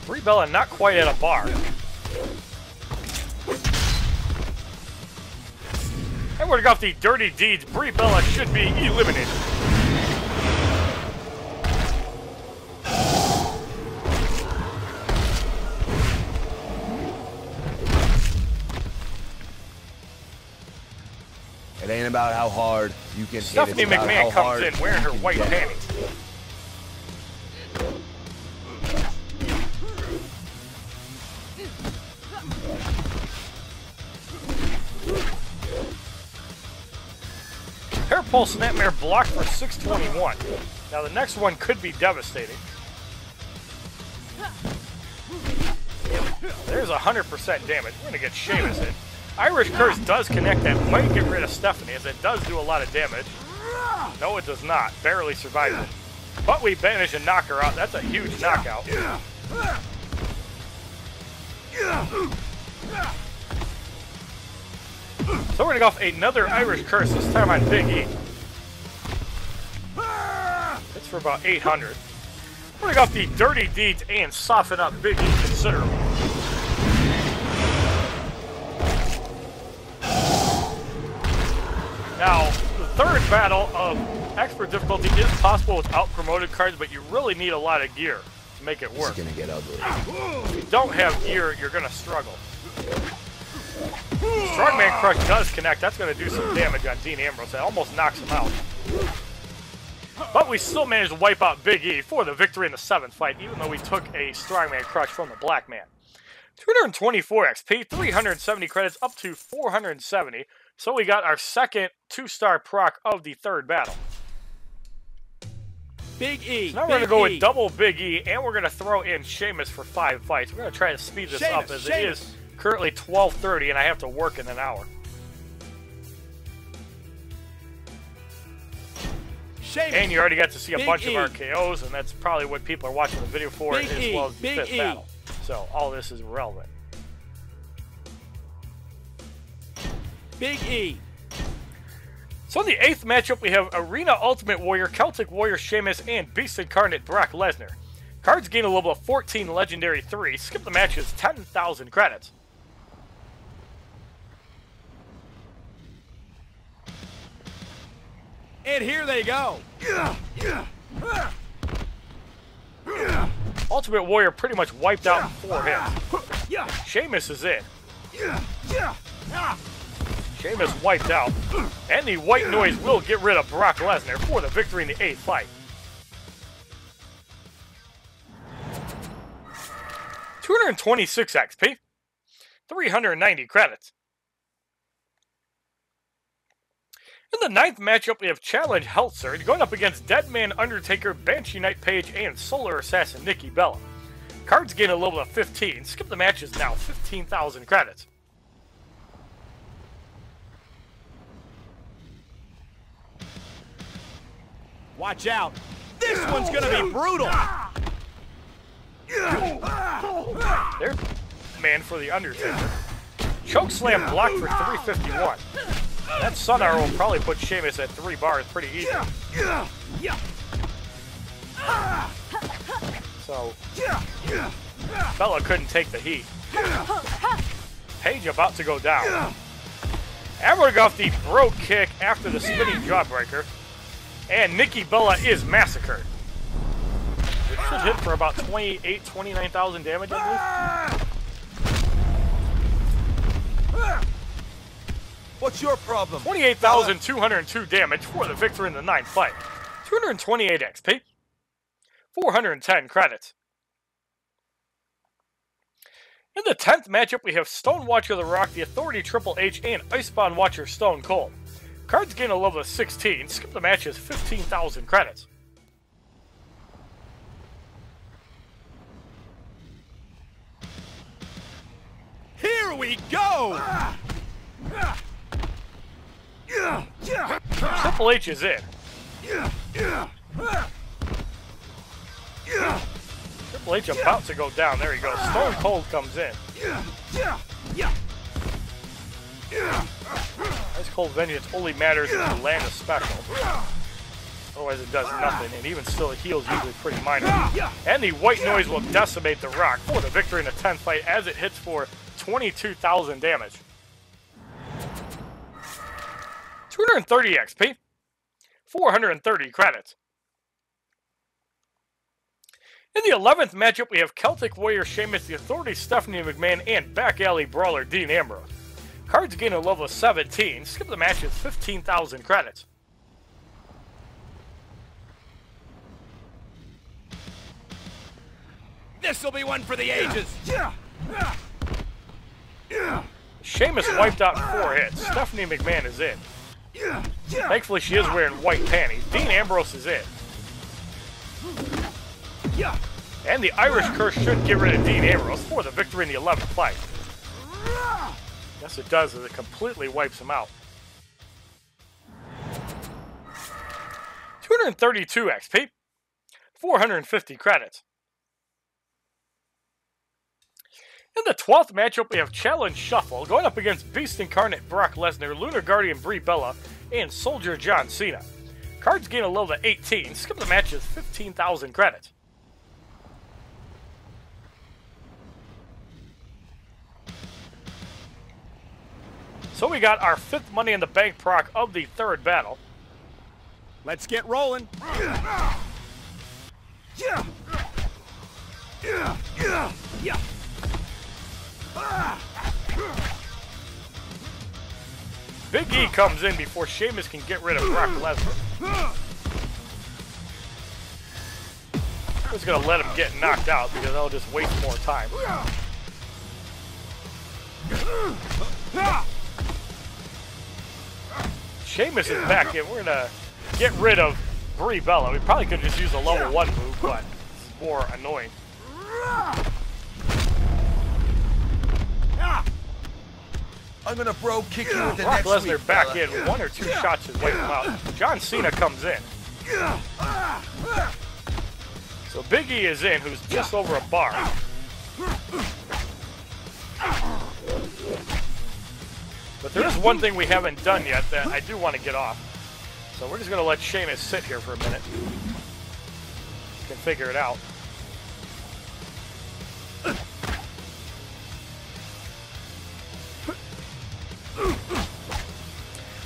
Brie Bella not quite at a bar. And we're going to go off the Dirty Deeds. Brie Bella should be eliminated. It ain't about how hard you can Stephanie hit. It's about McMahon how comes hard in wearing her white you can. panties. Hair Pulse Snapmare blocked for 621. Now the next one could be devastating. There's 100% damage. We're going to get Sheamus in. Irish Curse does connect that. Might get rid of Stephanie, as it does do a lot of damage. No, it does not. Barely survives it. But we manage to knock her out. That's a huge knockout. So we're going to go off another Irish Curse, this time on Big E. It's for about 800. We're going to go off the Dirty Deeds and soften up Big E considerably. Now, the 3rd battle of expert difficulty is possible without promoted cards, but you really need a lot of gear to make it work. It's gonna get ugly. If you don't have gear, you're going to struggle. Strongman Crush does connect. That's going to do some damage on Dean Ambrose. That almost knocks him out. But we still managed to wipe out Big E for the victory in the 7th fight, even though we took a Strongman Crush from the Black Man. 224 XP, 370 credits up to 470. So we got our second 2-star proc of the 3rd battle. Big E. So now we're going to go with double Big E, and we're going to throw in Sheamus for 5 fights. We're going to try to speed this up, as it is currently 12:30, and I have to work in an hour. And you already got to see a bunch of RKOs, and that's probably what people are watching the video for, as well as the 5th battle. So all this is relevant. Big E. So in the 8th matchup, we have Arena Ultimate Warrior, Celtic Warrior Sheamus, and Beast Incarnate Brock Lesnar. Cards gain a level of 14 Legendary 3. Skip the match is 10,000 credits. And here they go. Ultimate Warrior pretty much wiped out in 4 hits. Sheamus is in. Sheamus wiped out. And the white noise will get rid of Brock Lesnar for the victory in the 8th fight. 226 XP. 390 credits. In the 9th matchup, we have Challenge Health Surge going up against Deadman Undertaker, Banshee Knight Page, and Solar Assassin Nikki Bella. Cards gain a level of 15. Skip the match is now 15,000 credits. Watch out. This one's going to be brutal. There's man for the Undertaker. Chokeslam blocked for 351. That Sun Arrow will probably put Sheamus at 3 bars pretty easy. So, Bella couldn't take the heat. Page about to go down. And we're going to go off the Bro Kick after the spinning Jawbreaker. And Nikki Bella is massacred. Should hit for about 29,000 damage, I believe. What's your problem? 28,202 damage for the victory in the 9th fight. 228 XP. 410 credits. In the 10th matchup, we have Stone Watcher The Rock, The Authority Triple H, and Icebound Watcher Stone Cold. Cards gain a level of 16. Skip the match is 15,000 credits. Here we go! Triple H is in. Triple H about to go down. There he goes. Stone Cold comes in. Ice Cold Vengeance only matters if you land a special. Otherwise it does nothing, and even still the heal's usually pretty minor. And the White Noise will decimate the Rock for the victory in the 10th fight as it hits for 22,000 damage. 230 XP. 430 credits. In the 11th matchup, we have Celtic Warrior Sheamus, The Authority Stephanie McMahon, and Back Alley Brawler Dean Ambrose. Cards gain a level of 17. Skip the match is 15,000 credits. This'll be one for the ages. Sheamus wiped out in 4 hits. Stephanie McMahon is in. Thankfully, she is wearing white panties. Dean Ambrose is in. And the Irish Curse should get rid of Dean Ambrose for the victory in the 11th fight. Yes, it does, as it completely wipes him out. 232 XP. 450 credits. In the 12th matchup, we have Challenge Shuffle, going up against Beast Incarnate Brock Lesnar, Lunar Guardian Brie Bella, and Soldier John Cena. Cards gain a level of 18. Skip the match is 15,000 credits. So we got our 5th Money in the Bank proc of the 3rd battle. Let's get rolling. Big E comes in before Sheamus can get rid of Brock Lesnar. I'm just going to let him get knocked out because that'll just waste more time. Sheamus is back in. We're going to get rid of Brie Bella. We probably could just use a level 1 move, but it's more annoying. I'm gonna bro kick you with the Brock next Lesnar week, back fella. in. 1 or 2 shots should wipe him out. John Cena comes in. So Big E is in, who's just over a bar. But there is one thing we haven't done yet that I do want to get off. So we're just going to let Sheamus sit here for a minute. Can figure it out.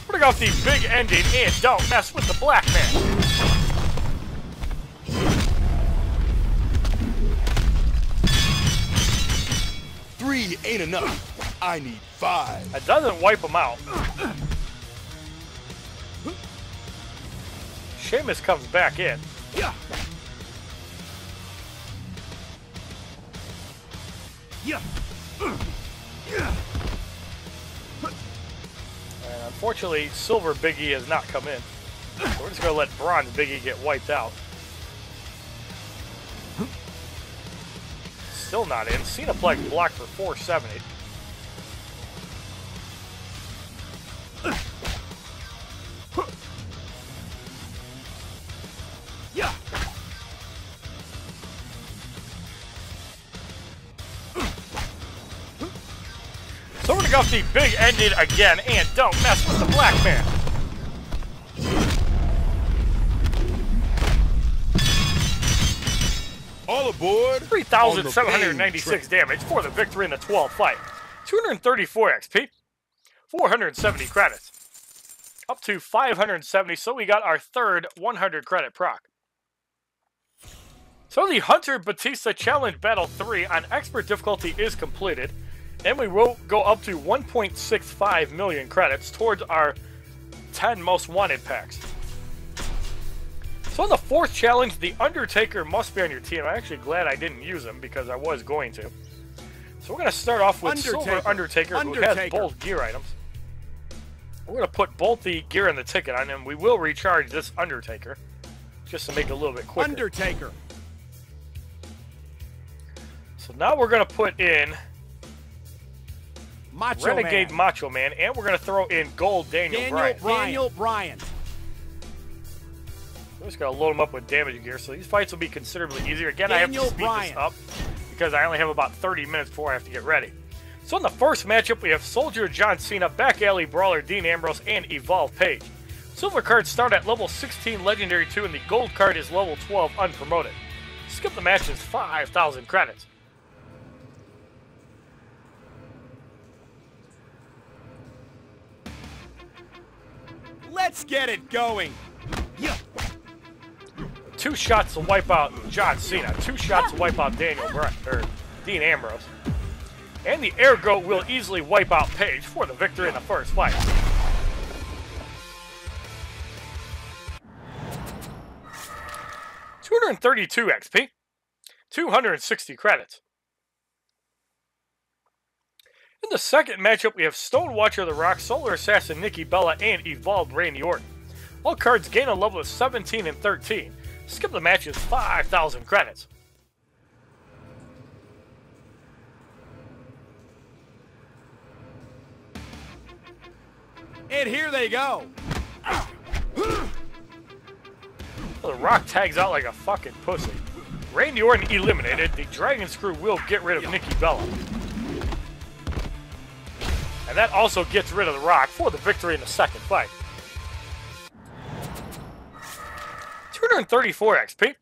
We're going to go with the big ending and don't mess with the black man. Three ain't enough. I need 5. That doesn't wipe him out. Sheamus comes back in. And unfortunately, Silver Big E has not come in. So we're just going to let Bronze Big E get wiped out. Still not in. Cenaplex blocked for 470. So we're going to go with the big ending again, and don't mess with the black man. All aboard. 3,796 damage for the victory in the 12th fight. 234 XP. 470 credits. Up to 570, so we got our third 100 credit proc. So the Hunter Batista Challenge Battle 3 on Expert difficulty is completed, and we will go up to 1.65 million credits towards our 10 most wanted packs. So in the fourth challenge, the Undertaker must be on your team. I'm actually glad I didn't use him because I was going to. So we're going to start off with Silver Undertaker, who has both gear items. We're going to put both the gear and the ticket on him. We will recharge this Undertaker, just to make it a little bit quicker. Undertaker. So now we're going to put in Macho Renegade Man. Macho Man, and we're going to throw in Gold Daniel Bryan. Daniel Bryan. We're just going to load him up with damage gear, so these fights will be considerably easier. Again, I have to speed this up because I only have about 30 minutes before I have to get ready. So in the first matchup, we have Soldier John Cena, Back Alley Brawler Dean Ambrose, and Evolve Page. Silver cards start at level 16 Legendary 2, and the gold card is level 12 Unpromoted. Skip the match is 5,000 credits. Let's get it going. Yeah. 2 shots to wipe out John Cena. 2 shots to wipe out Dean Ambrose. And the Air Goat will easily wipe out Page for the victory in the first fight. $232 XP. 260 credits. In the second matchup, we have Stone Watcher The Rock, Solar Assassin Nikki Bella, and Evolved Randy Orton. All cards gain a level of 17 and 13. Skip the match is 5,000 credits. And here they go. The Rock tags out like a fucking pussy. Randy Orton eliminated. The Dragon Screw will get rid of Nikki Bella. And that also gets rid of The Rock for the victory in the second fight. 234 XP.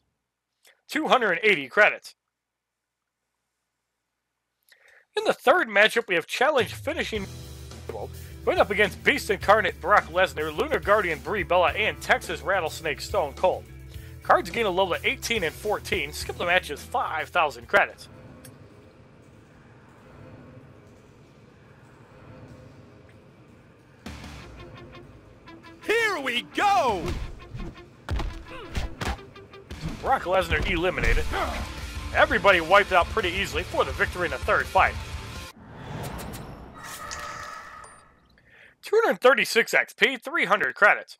280 credits. In the third matchup, we have Challenge Finishing going up against Beast Incarnate Brock Lesnar, Lunar Guardian Brie Bella, and Texas Rattlesnake Stone Cold. Cards gain a level of 18 and 14. Skip the match is 5,000 credits. Here we go. Brock Lesnar eliminated. Everybody wiped out pretty easily for the victory in the third fight. 236 XP, 300 credits.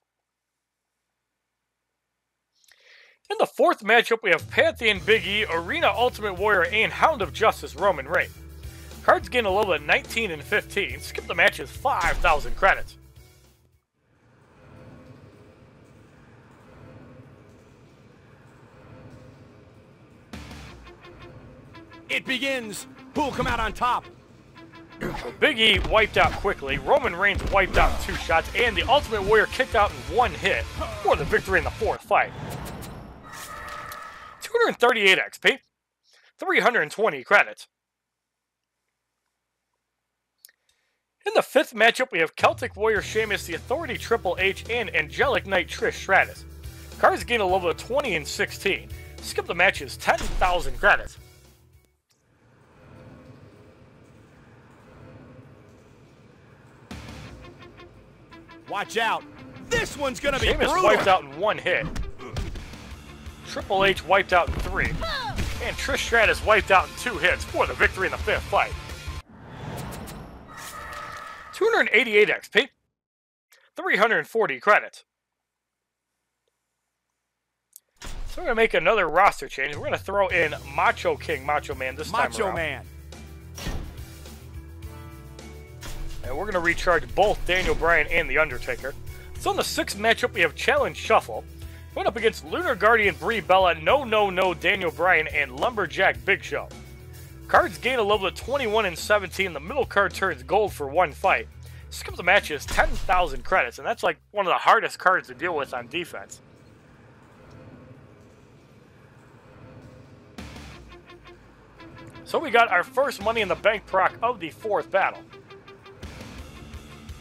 In the fourth matchup, we have Pantheon Big E, Arena Ultimate Warrior, and Hound of Justice Roman Reigns. Cards gain a level of 19 and 15. Skip the match is 5,000 credits. It begins. Who'll come out on top? So Big E wiped out quickly, Roman Reigns wiped out in 2 shots, and the Ultimate Warrior kicked out in 1 hit for the victory in the fourth fight. 238 XP, 320 credits. In the fifth matchup, we have Celtic Warrior Sheamus, The Authority Triple H, and Angelic Knight Trish Stratus. Cards gain a level of 20 and 16. Skip the match is 10,000 credits. Watch out. This one's gonna be Sheamus brutal. wiped out in 1 hit. Triple H wiped out in 3. And Trish Stratus wiped out in 2 hits for the victory in the fifth fight. 288 XP. 340 credits. So we're going to make another roster change. We're going to throw in Macho King, Macho Man this time around. Macho Man. And we're going to recharge both Daniel Bryan and The Undertaker. So in the sixth matchup, we have Challenge Shuffle. Going up against Lunar Guardian Brie Bella, No Daniel Bryan, and Lumberjack Big Show. Cards gain a level of 21 and 17. The middle card turns gold for 1 fight. Skip the match is 10,000 credits, and that's like one of the hardest cards to deal with on defense. So we got our first Money in the Bank proc of the fourth battle.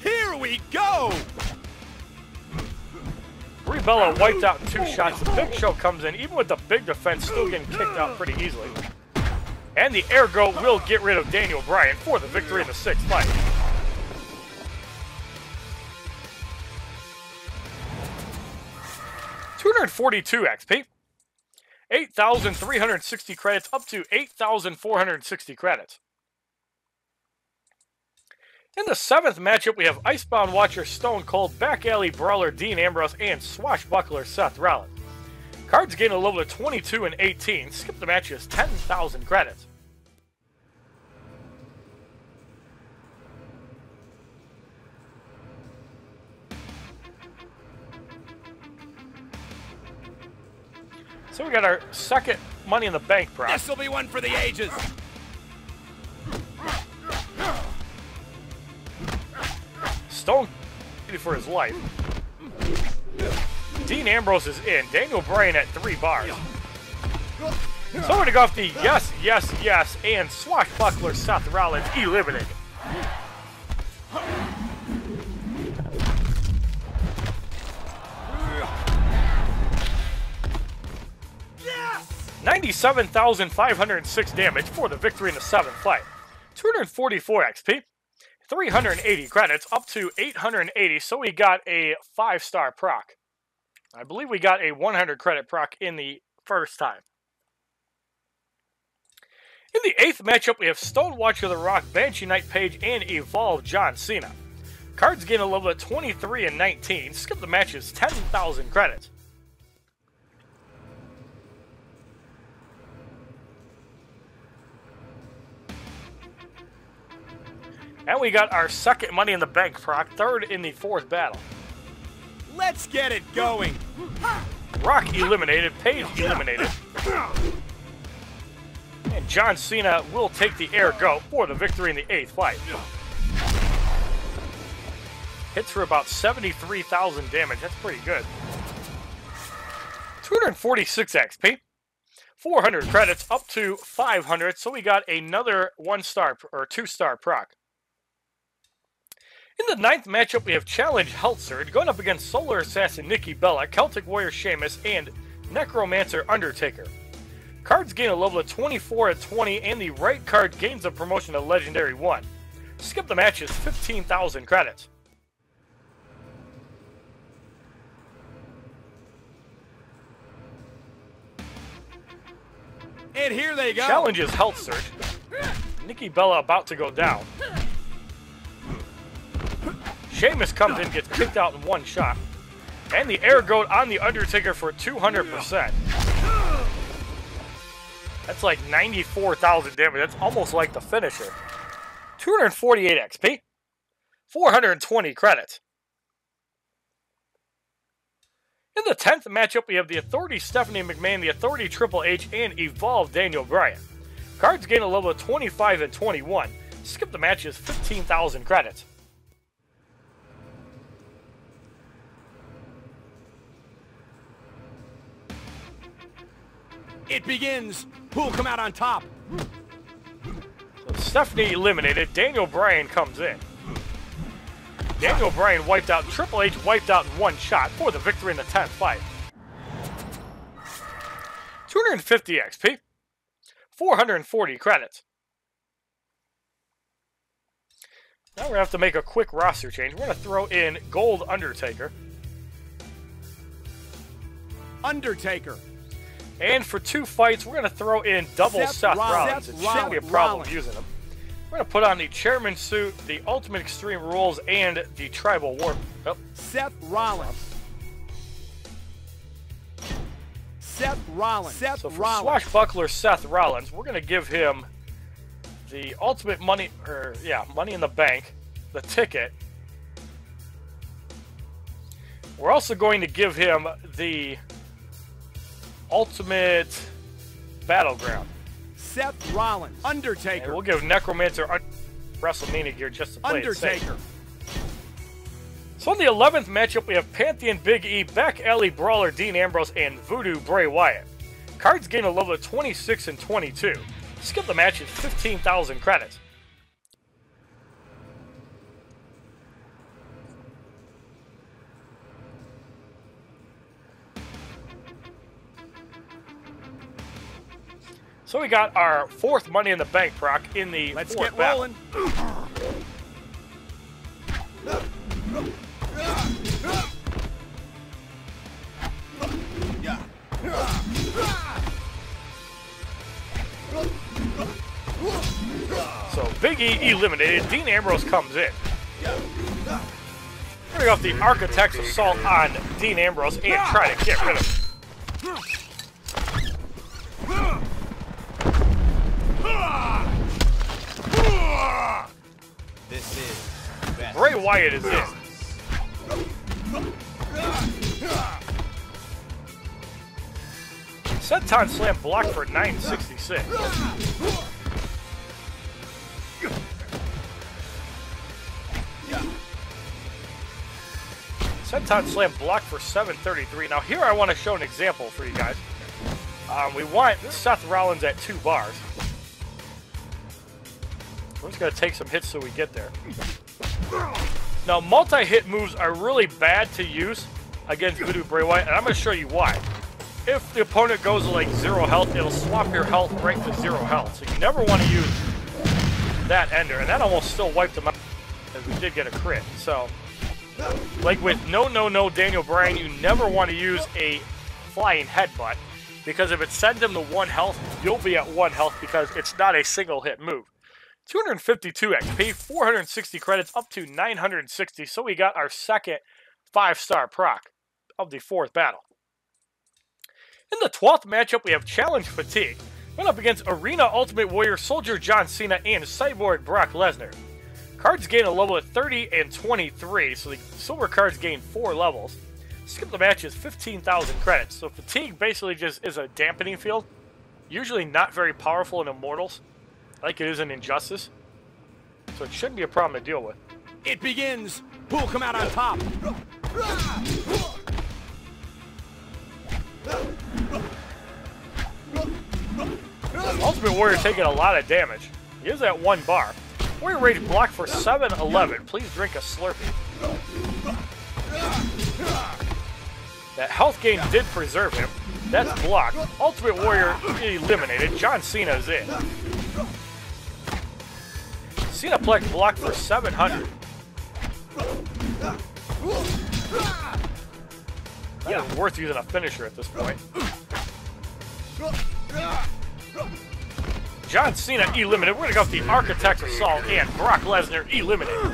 Here we go. Brie Bella wiped out in 2 shots. The Big Show comes in, even with the big defense, still getting kicked out pretty easily. And the Ergo will get rid of Daniel Bryan for the victory in the 6th fight. $242 XP. 8,360 credits up to 8,460 credits. In the 7th matchup, we have Icebound Watcher Stone Cold, Back Alley Brawler Dean Ambrose, and Swashbuckler Seth Rollins. Cards gain a level of 22 and 18. Skip the match is 10,000 credits. So we got our second Money in the Bank prop. This will be one for the ages. Stone for his life. Dean Ambrose is in. Daniel Bryan at 3 bars. So we're going to go off the yes, yes, yes, and Swashbuckler Seth Rollins eliminated. Yes! 97,506 damage for the victory in the 7th fight. 244 XP. 380 credits up to 880, so we got a 5-star proc. I believe we got a 100 credit proc in the first time. In the 8th matchup, we have Stone Watcher The Rock, Banshee Knight Page, and Evolve John Cena. Cards gain a level of 23 and 19. Skip the matches, 10,000 credits. And we got our second Money in the Bank proc, 3rd in the 4th battle. Let's get it going. Rock eliminated, Page eliminated. And John Cena will take the Ergo for the victory in the 8th fight. Hits for about 73,000 damage. That's pretty good. 246 XP. 400 credits up to 500. So we got another 1-star or 2-star proc. In the 9th matchup, we have Challenge Health Surge going up against Solar Assassin Nikki Bella, Celtic Warrior Sheamus, and Necromancer Undertaker. Cards gain a level of 24 and 20, and the right card gains a promotion to Legendary 1. Skip the matches, 15,000 credits. And here they go. Challenges Health Surge. Nikki Bella about to go down. Sheamus comes in, gets kicked out in 1 shot. And the air goat on the Undertaker for 200%. That's like 94,000 damage. That's almost like the finisher. 248 XP. 420 credits. In the 10th matchup, we have the Authority Stephanie McMahon, the Authority Triple H, and Evolve Daniel Bryan. Cards gain a level of 25 and 21. Skip the matches, 15,000 credits. It begins. Who'll come out on top? So Stephanie eliminated. Daniel Bryan comes in. Daniel Bryan wiped out. Triple H wiped out in 1 shot for the victory in the 10th fight. 250 XP. 440 credits. Now we're going to have to make a quick roster change. We're going to throw in Gold Undertaker. Undertaker. And for 2 fights, we're going to throw in double Seth Rollins. It shouldn't be a problem using them. We're going to put on the Chairman suit, the Ultimate Extreme Rules, and the Tribal War. Oh. Seth Rollins. Seth Rollins. Seth So for Rollins. Swashbuckler Seth Rollins, we're going to give him the Ultimate Money, Money in the Bank, the ticket. We're also going to give him the Ultimate Battleground. Seth Rollins. Undertaker. And we'll give Necromancer WrestleMania gear just to play it safe. Undertaker. So in the 11th matchup, we have Pantheon Big E, Back Alley Brawler Dean Ambrose, and Voodoo Bray Wyatt. Cards gain a level of 26 and 22. Skip the match at 15,000 credits. So we got our 4th Money in the Bank proc in the 4th battle. So Big E eliminated. Dean Ambrose comes in. We're going to go off the Architect's Assault on Dean Ambrose and try to get rid of him. This is best. Bray Wyatt is in. Senton Slam blocked for 966. Senton Slam blocked for 733. Now here I want to show an example for you guys. We want Seth Rollins at 2 bars. We're just going to take some hits so we get there. Now, multi-hit moves are really bad to use against Voodoo Bray Wyatt, and I'm going to show you why. If the opponent goes to like 0 health, it'll swap your health right to 0 health. So you never want to use that ender, and that almost still wiped him out, as we did get a crit. So, like with No Daniel Bryan, you never want to use a flying headbutt, because if it sends him to 1 health, you'll be at 1 health because it's not a single hit move. 252 XP, 460 credits, up to 960. So we got our second 5-star proc of the 4th battle. In the 12th matchup, we have Challenge Fatigue. Went up against Arena Ultimate Warrior, Soldier John Cena, and Cyborg Brock Lesnar. Cards gain a level at 30 and 23, so the silver cards gain 4 levels. Skip the match is 15,000 credits. So Fatigue basically just is a dampening field. Usually not very powerful in Immortals, like it is in Injustice. So it shouldn't be a problem to deal with. It begins. Who will come out on top? Ultimate Warrior taking a lot of damage. He is at 1 bar. Warrior Rage blocked for 711. Please drink a Slurpee. That health gain did preserve him. That's blocked. Ultimate Warrior eliminated. John Cena is in. Cenaplex blocked for 700. Not even worth using a finisher at this point. John Cena eliminated. We're going to go with the Architect's Assault and Brock Lesnar eliminated.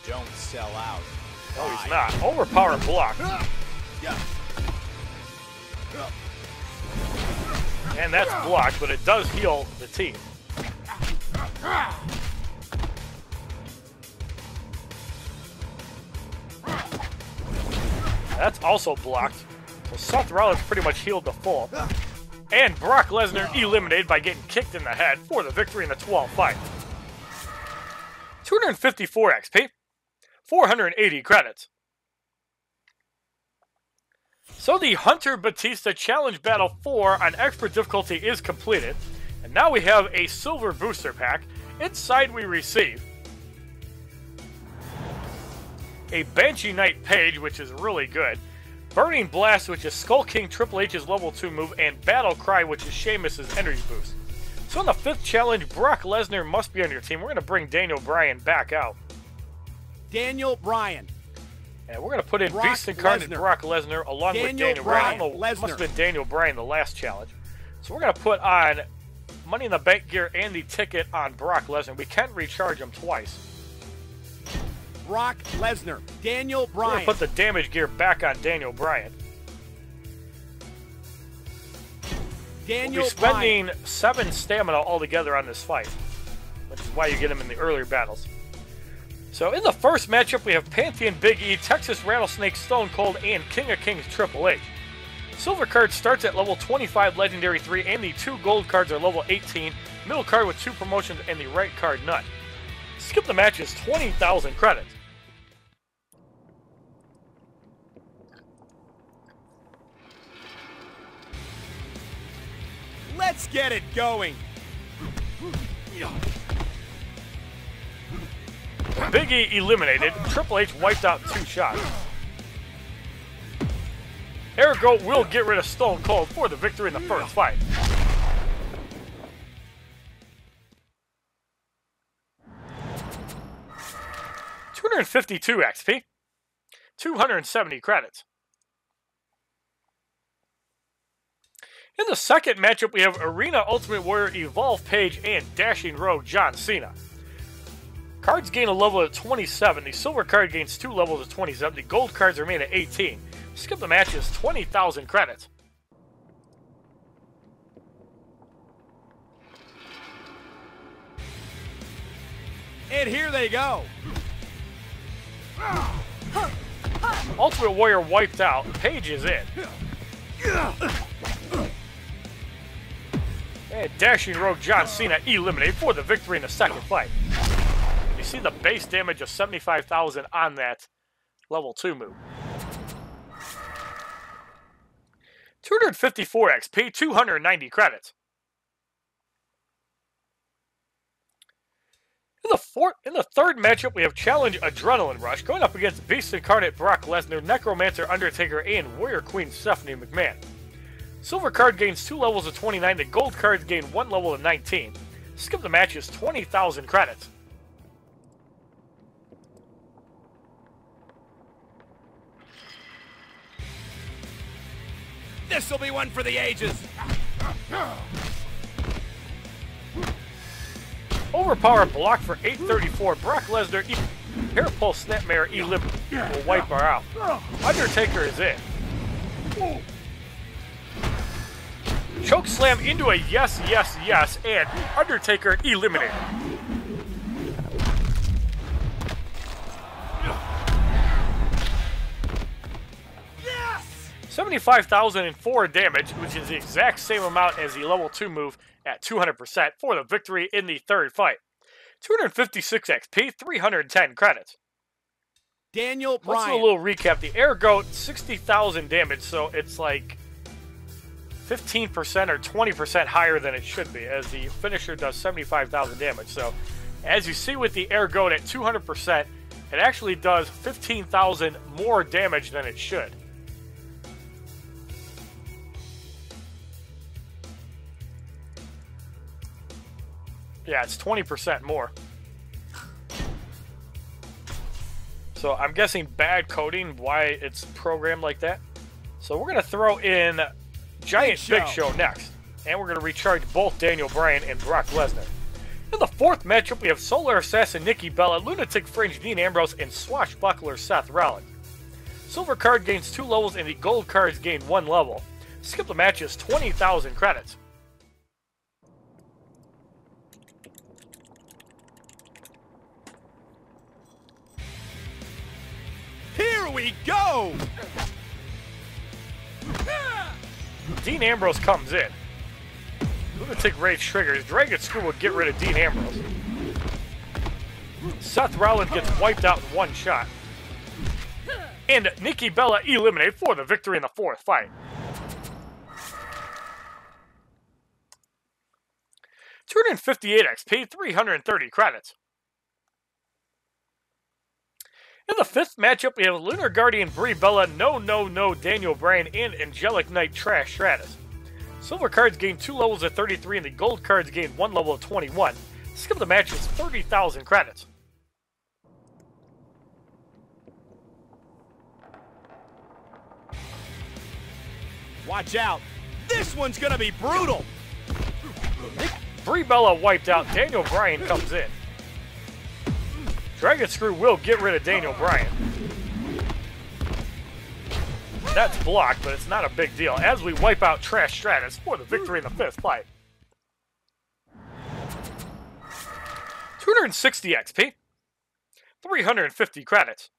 Don't sell out. No, he's not. Overpowered block. And that's blocked, but it does heal the team. That's also blocked. So Seth Rollins pretty much healed the full. And Brock Lesnar eliminated by getting kicked in the head for the victory in the 12th fight. 254 XP, 480 credits. So the Hunter Batista Challenge Battle 4 on Expert difficulty is completed. And now we have a silver booster pack. Inside we receive a Banshee Knight Page, which is really good. Burning Blast, which is Skull King Triple H's level 2 move. And Battle Cry, which is Sheamus' energy boost. So in the 5th challenge, Brock Lesnar must be on your team. We're going to bring Daniel Bryan back out. Daniel Bryan. And we're going to put in Brock Beast Incarnate Lesnar. Brock Lesnar along with Daniel Bryan. I don't know, it must have been Daniel Bryan the last challenge. So we're going to put on Money in the Bank gear and the ticket on Brock Lesnar. We can recharge him twice. Brock Lesnar. Daniel We're Bryan. going to put the damage gear back on Daniel Bryan. Daniel We'll be spending 7 stamina altogether on this fight, which is why you get him in the earlier battles. So in the first matchup, we have Pantheon Big E, Texas Rattlesnake Stone Cold, and King of Kings Triple H. Silver card starts at level 25, Legendary 3, and the 2 gold cards are level 18. Middle card with 2 promotions, and the right card none. Skip the match is 20,000 credits. Let's get it going. Big E eliminated. Triple H wiped out 2 shots. RKO will get rid of Stone Cold for the victory in the first fight. $252 XP. 270 credits. In the second matchup, we have Arena Ultimate Warrior Evolve Page and Dashing Rogue John Cena. Cards gain a level at 27. The silver card gains 2 levels at 27. The gold cards remain at 18. Skip the match is 20,000 credits. And here they go. Ultimate Warrior wiped out. Page is in. And Dashing Rogue John Cena eliminated for the victory in the second fight. You see the base damage of 75,000 on that level 2 move. 254 XP, 290 credits. In the third matchup, we have Challenge Adrenaline Rush going up against Beast Incarnate Brock Lesnar, Necromancer Undertaker, and Warrior Queen Stephanie McMahon. Silver card gains 2 levels of 29. The gold cards gain 1 level of 19. Skip the match is 20,000 credits. This will be one for the ages. Overpowered block for 834. Brock Lesnar, Hair Pulse Snapmare, will wipe her out. Undertaker is in. Choke slam into a yes, yes, yes, and Undertaker eliminated. Yes! 75,004 damage, which is the exact same amount as the level 2 move at 200% for the victory in the third fight. 256 XP, 310 credits. Daniel Bryan. Let's do a little recap. The RKO, 60,000 damage, so it's like 15% or 20% higher than it should be, as the finisher does 75,000 damage. So, as you see with the RKO at 200%, it actually does 15,000 more damage than it should. Yeah, it's 20% more. So I'm guessing bad coding, why it's programmed like that. So we're going to throw in Giant Big Show next. And we're going to recharge both Daniel Bryan and Brock Lesnar. In the fourth matchup, we have Solar Assassin Nikki Bella, Lunatic Fringe Dean Ambrose, and Swashbuckler Seth Rollins. Silver card gains 2 levels and the gold cards gain 1 level. Skip the match is 20,000 credits. Here we go! Dean Ambrose comes in. Lunatic Rage triggers. Dragon Screw will get rid of Dean Ambrose. Seth Rollins gets wiped out in 1 shot. And Nikki Bella eliminated for the victory in the fourth fight. 258 XP, 330 credits. In the fifth matchup, we have Lunar Guardian Brie Bella, No Daniel Bryan, and Angelic Knight Trash Stratus. Silver cards gain 2 levels at 33, and the gold cards gain 1 level at 21. Skip the match is 30,000 credits. Watch out. This one's gonna be brutal. Brie Bella wiped out. Daniel Bryan comes in. Dragon Screw will get rid of Daniel Bryan. That's blocked, but it's not a big deal, as we wipe out Trash Stratus for the victory in the fifth fight. 260 XP. 350 credits.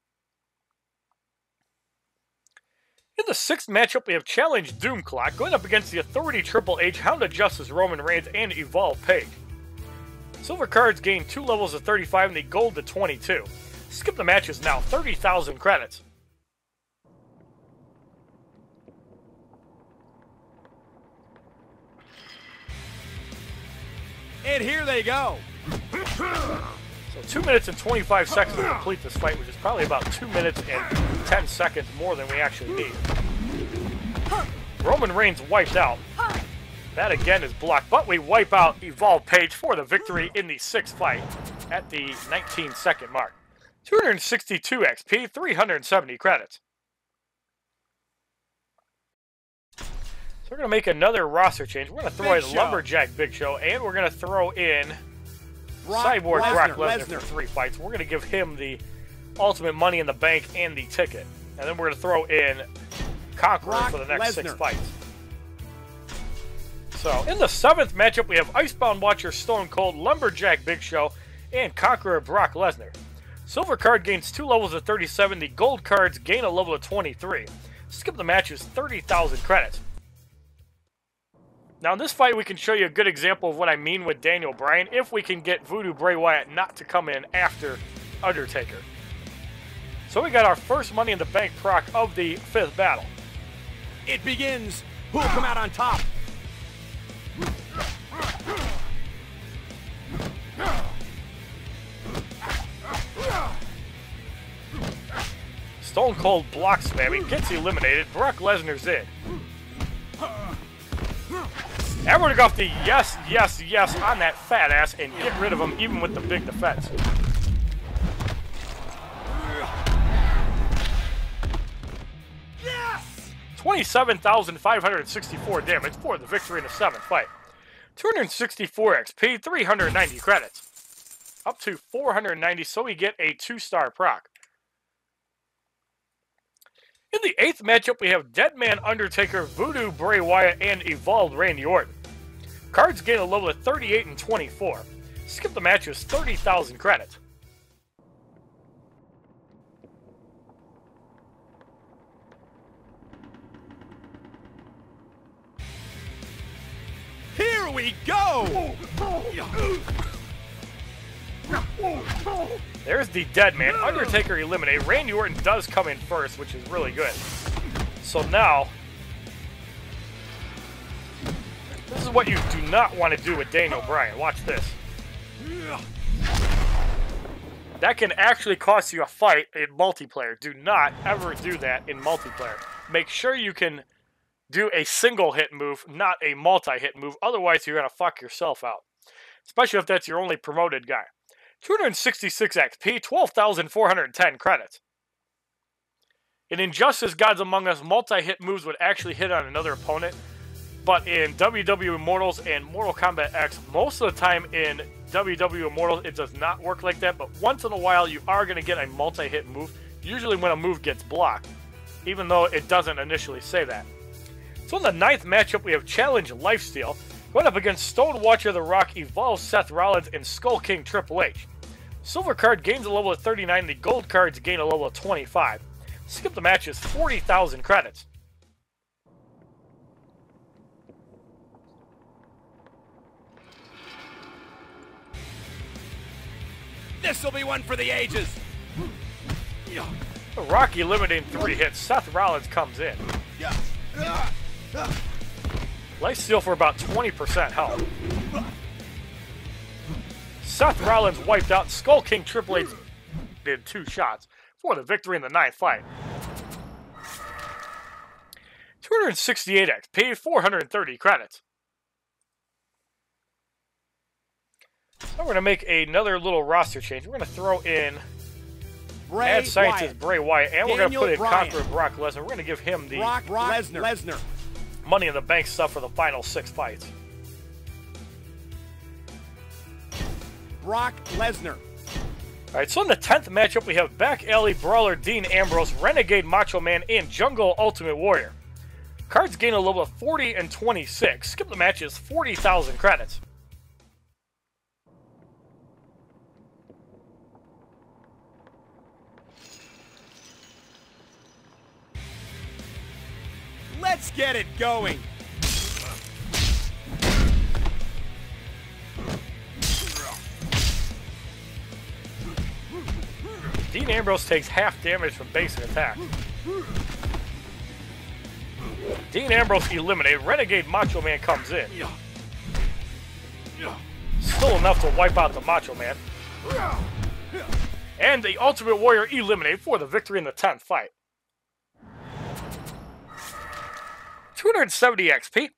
In the sixth matchup, we have Challenge Doom Clock going up against the Authority Triple H, Hound of Justice Roman Reigns, and Evolve Page. Silver cards gain 2 levels of 35 and the gold to 22. Skip the match is now 30,000 credits. And here they go. So So 2 minutes and 25 seconds to complete this fight, which is probably about 2 minutes and 10 seconds more than we actually need. Roman Reigns wiped out. That again is blocked, but we wipe out Evolve Page for the victory in the 6th fight at the 19-second mark. 262 XP, 370 credits. So we're going to make another roster change. We're going to throw in Lumberjack Big Show, and we're going to throw in Cyborg Brock Lesnar for 3 fights. We're going to give him the Ultimate Money in the Bank and the ticket. And then we're going to throw in Conqueror for the next 6 fights. So, in the 7th matchup, we have Icebound Watcher Stone Cold, Lumberjack Big Show, and Conqueror Brock Lesnar. Silver card gains 2 levels of 37. The gold cards gain a level of 23. Skip the match is 30,000 credits. Now, in this fight, we can show you a good example of what I mean with Daniel Bryan if we can get Voodoo Bray Wyatt not to come in after Undertaker. So we got our first Money in the Bank proc of the 5th battle. It begins. Who'll come out on top? Stone Cold block spamming, gets eliminated. Brock Lesnar's in. And we're going to go off the yes, yes, yes on that fat ass and get rid of him even with the big defense. Yes! 27,564 damage for the victory in the 7th fight. 264 XP, 390 credits. Up to 490, so we get a 2-star proc. In the 8th matchup, we have Deadman Undertaker, Voodoo Bray Wyatt, and Evolved Randy Orton. Cards gain a level of 38 and 24. Skip the match is 30,000 credits. Here we go! There's the Deadman. Undertaker eliminated. Randy Orton does come in first, which is really good. So now, this is what you do not want to do with Daniel Bryan. Watch this. That can actually cost you a fight in multiplayer. Do not ever do that in multiplayer. Make sure you can do a single hit move, not a multi-hit move. Otherwise, you're going to fuck yourself out. Especially if that's your only promoted guy. 266 XP, 12,410 credits. In Injustice Gods Among Us, multi-hit moves would actually hit on another opponent. But in WWE Immortals and Mortal Kombat X, most of the time in WWE Immortals, it does not work like that. But once in a while, you are going to get a multi-hit move. Usually when a move gets blocked. Even though it doesn't initially say that. So in the 9th matchup, we have Challenge Lifesteal. Going up against Stone Watcher The Rock, Evolve Seth Rollins, and Skull King Triple H. Silver card gains a level of 39. The gold cards gain a level of 25. Skip the match is 40,000 credits. This'll be one for the ages. The Rock eliminating 3 hits. Seth Rollins comes in. Lifesteal for about 20% health. Seth Rollins wiped out. Skull King Triple H did 2 shots for the victory in the 9th fight. 268 XP, 430 credits. So we're going to make another little roster change. We're going to throw in Mad Scientist Bray Wyatt, and we're going to put in Conqueror Brock Lesnar. We're going to give him the Brock Lesnar. Money in the Bank stuff for the final 6 fights. Brock Lesnar. Alright, so in the 10th matchup, we have Back Alley Brawler Dean Ambrose, Renegade Macho Man, and Jungle Ultimate Warrior. Cards gain a level of 40 and 26. Skip the match is 40,000 credits. Let's get it going. Dean Ambrose takes half damage from basic attack. Dean Ambrose eliminated. Renegade Macho Man comes in. Still enough to wipe out the Macho Man. And the Ultimate Warrior eliminated for the victory in the 10th fight. 270 XP,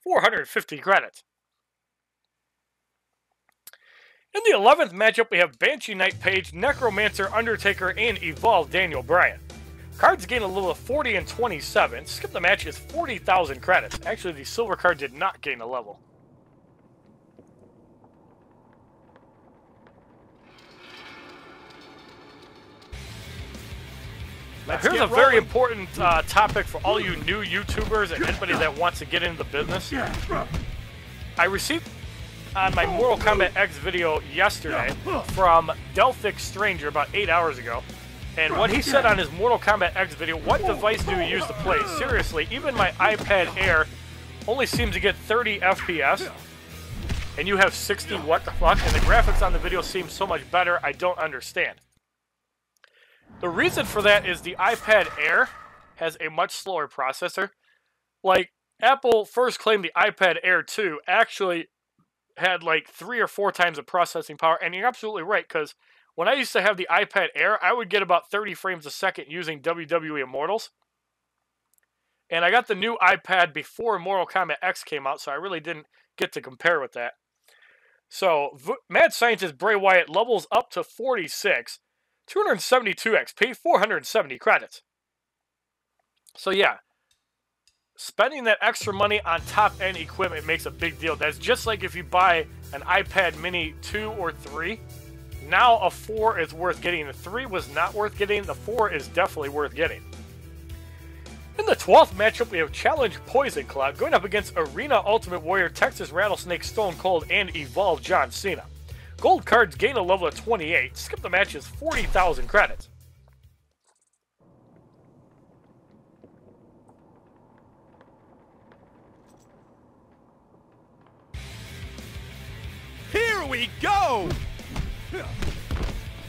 450 credits. In the 11th matchup, we have Banshee Knight Page, Necromancer Undertaker, and Evolve Daniel Bryan. Cards gain a level of 40 and 27. Skip the match is 40,000 credits. Actually, the silver card did not gain a level. Now, here's a very important topic for all you new YouTubers and anybody that wants to get into the business. I received on my Mortal Kombat X video yesterday from Delphic Stranger about 8 hours ago. And what he said on his Mortal Kombat X video, what device do you use to play? Seriously, even my iPad Air only seems to get 30 FPS. And you have 60, what the fuck? And the graphics on the video seem so much better, I don't understand. The reason for that is the iPad Air has a much slower processor. Like, Apple first claimed the iPad Air 2 actually had like 3 or 4 times the processing power, and you're absolutely right, because when I used to have the iPad Air, I would get about 30 frames a second using WWE Immortals. And I got the new iPad before Mortal Kombat X came out, so I really didn't get to compare with that. So, Mad Scientist Bray Wyatt levels up to 46. 272 XP, 470 credits. So yeah, spending that extra money on top-end equipment makes a big deal. That's just like if you buy an iPad Mini 2 or 3. Now a 4 is worth getting. The 3 was not worth getting. The 4 is definitely worth getting. In the 12th matchup, we have Challenge Poison Cloud going up against Arena Ultimate Warrior, Texas Rattlesnake Stone Cold, and Evolve John Cena. Gold cards gain a level of 28. Skip the match is 40,000 credits. Here we go!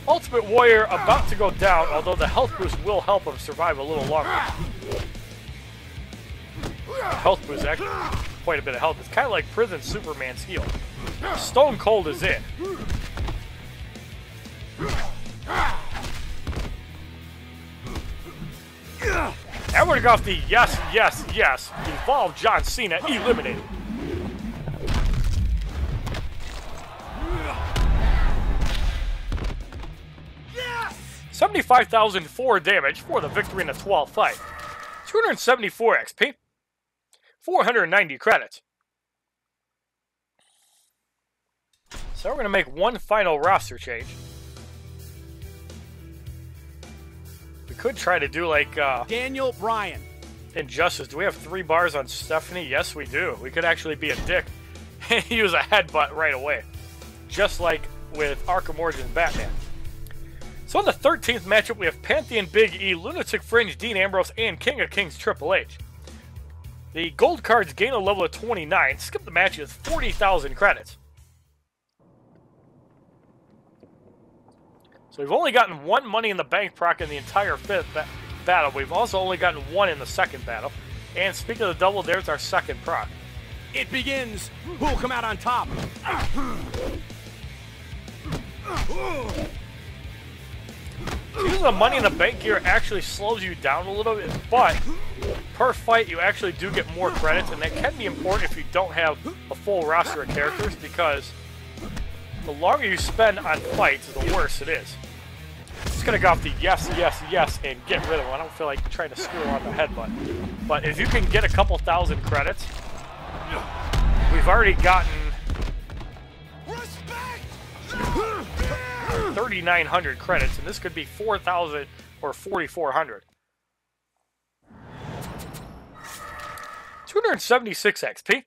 Ultimate Warrior about to go down, although the health boost will help him survive a little longer. Health boost, actually quite a bit of health. It's kind of like Prison Superman's heal. Stone Cold is in. And we're going to go off the yes, yes, yes. Evolve John Cena eliminated. Yes! 75,004 damage for the victory in the 12th fight. 274 XP. 490 credits. So we're going to make one final roster change. We could try to do like Daniel Bryan. Injustice. Do we have 3 bars on Stephanie? Yes, we do. We could actually be a dick and use a headbutt right away. Just like with Arkham Origins Batman. So in the 13th matchup, we have Pantheon Big E, Lunatic Fringe, Dean Ambrose, and King of Kings Triple H. The gold cards gain a level of 29. Skip the match is 40,000 credits. So we've only gotten 1 Money in the Bank proc in the entire 5th battle. We've also only gotten 1 in the 2nd battle. And speaking of the double, there's our 2nd proc. It begins. Who will come out on top? Using the Money in the Bank gear actually slows you down a little bit, but per fight you actually do get more credits, and that can be important if you don't have a full roster of characters, because the longer you spend on fights, the worse it is. Just gonna go off the yes, yes, yes, and get rid of them. I don't feel like trying to screw on the headbutt. But if you can get a couple thousand credits, we've already gotten 3,900 credits, and this could be 4,000 or 4,400. 276 XP,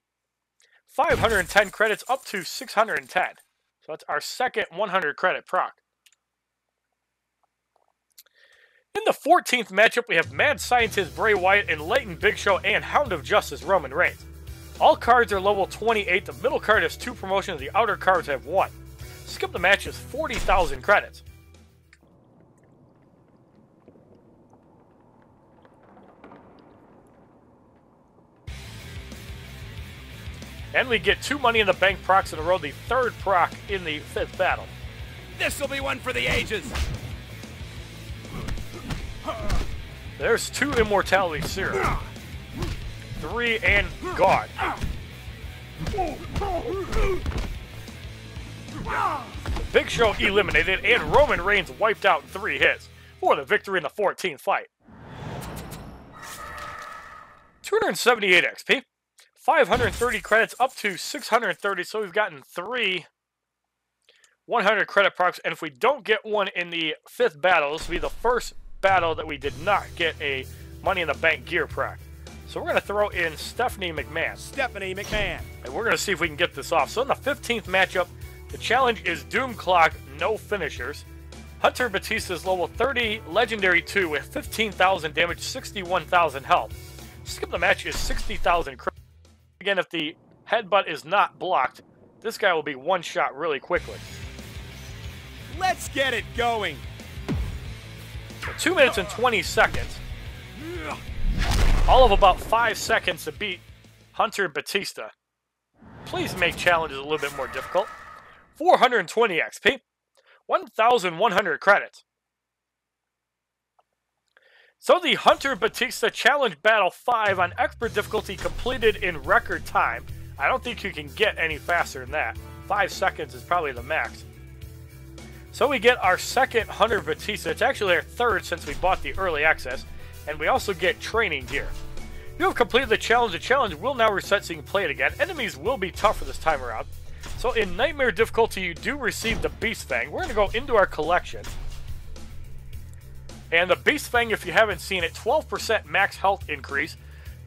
510 credits up to 610. So that's our second 100 credit proc. In the 14th matchup, we have Mad Scientist Bray Wyatt, Enlightened Big Show, and Hound of Justice Roman Reigns. All cards are level 28. The middle card has 2 promotions. The outer cards have 1. Skip the match is 40,000 credits. And we get 2 Money in the Bank procs in a row, the 3rd proc in the 5th battle. This'll be one for the ages. There's 2 immortality serum. 3 and gone. Big Show eliminated, and Roman Reigns wiped out in 3 hits for the victory in the 14th fight. 278 XP, 530 credits up to 630, so we've gotten 3 100 credit procs, and if we don't get one in the 5th battle, this will be the first battle that we did not get a Money in the Bank gear proc. So we're going to throw in Stephanie McMahon. Stephanie McMahon. And we're going to see if we can get this off. So in the 15th matchup, the challenge is Doom Clock, no finishers. Hunter Batista's level 30, Legendary 2 with 15,000 damage, 61,000 health. Skip the match is 60,000 credit. Again, if the headbutt is not blocked, this guy will be one shot really quickly. Let's get it going. So 2 minutes and 20 seconds. All of about 5 seconds to beat Hunter Batista. Please make challenges a little bit more difficult. 420 XP. 1,100 credits. So the Hunter Batista Challenge Battle 5 on Expert difficulty completed in record time. I don't think you can get any faster than that. 5 seconds is probably the max. So we get our second Hunter Batista. It's actually our 3rd since we bought the early access. And we also get training gear. You have completed the challenge. The challenge will now reset so you can play it again. Enemies will be tougher this time around. So in Nightmare difficulty, you do receive the Beast Fang. We're going to go into our collection. And the Beast Fang, if you haven't seen it, 12% max health increase,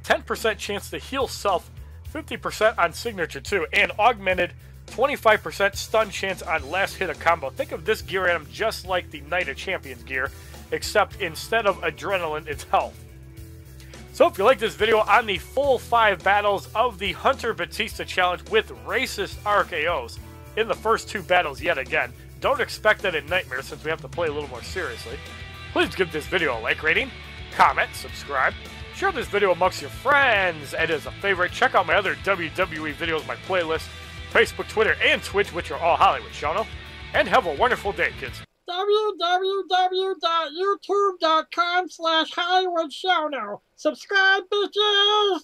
10% chance to heal self, 50% on signature too, and augmented 25% stun chance on last hit of combo. Think of this gear item just like the Night of Champions gear, except instead of adrenaline, it's health. So if you like this video on the full 5 battles of the Hunter Batista Challenge with racist RKOs in the first 2 battles yet again, don't expect that in Nightmare since we have to play a little more seriously. Please give this video a like rating, comment, subscribe, share this video amongst your friends, and as a favorite, check out my other WWE videos, my playlist, Facebook, Twitter, and Twitch, which are all HollywoodShono, and have a wonderful day, kids. www.youtube.com/HollywoodShono. Subscribe, bitches!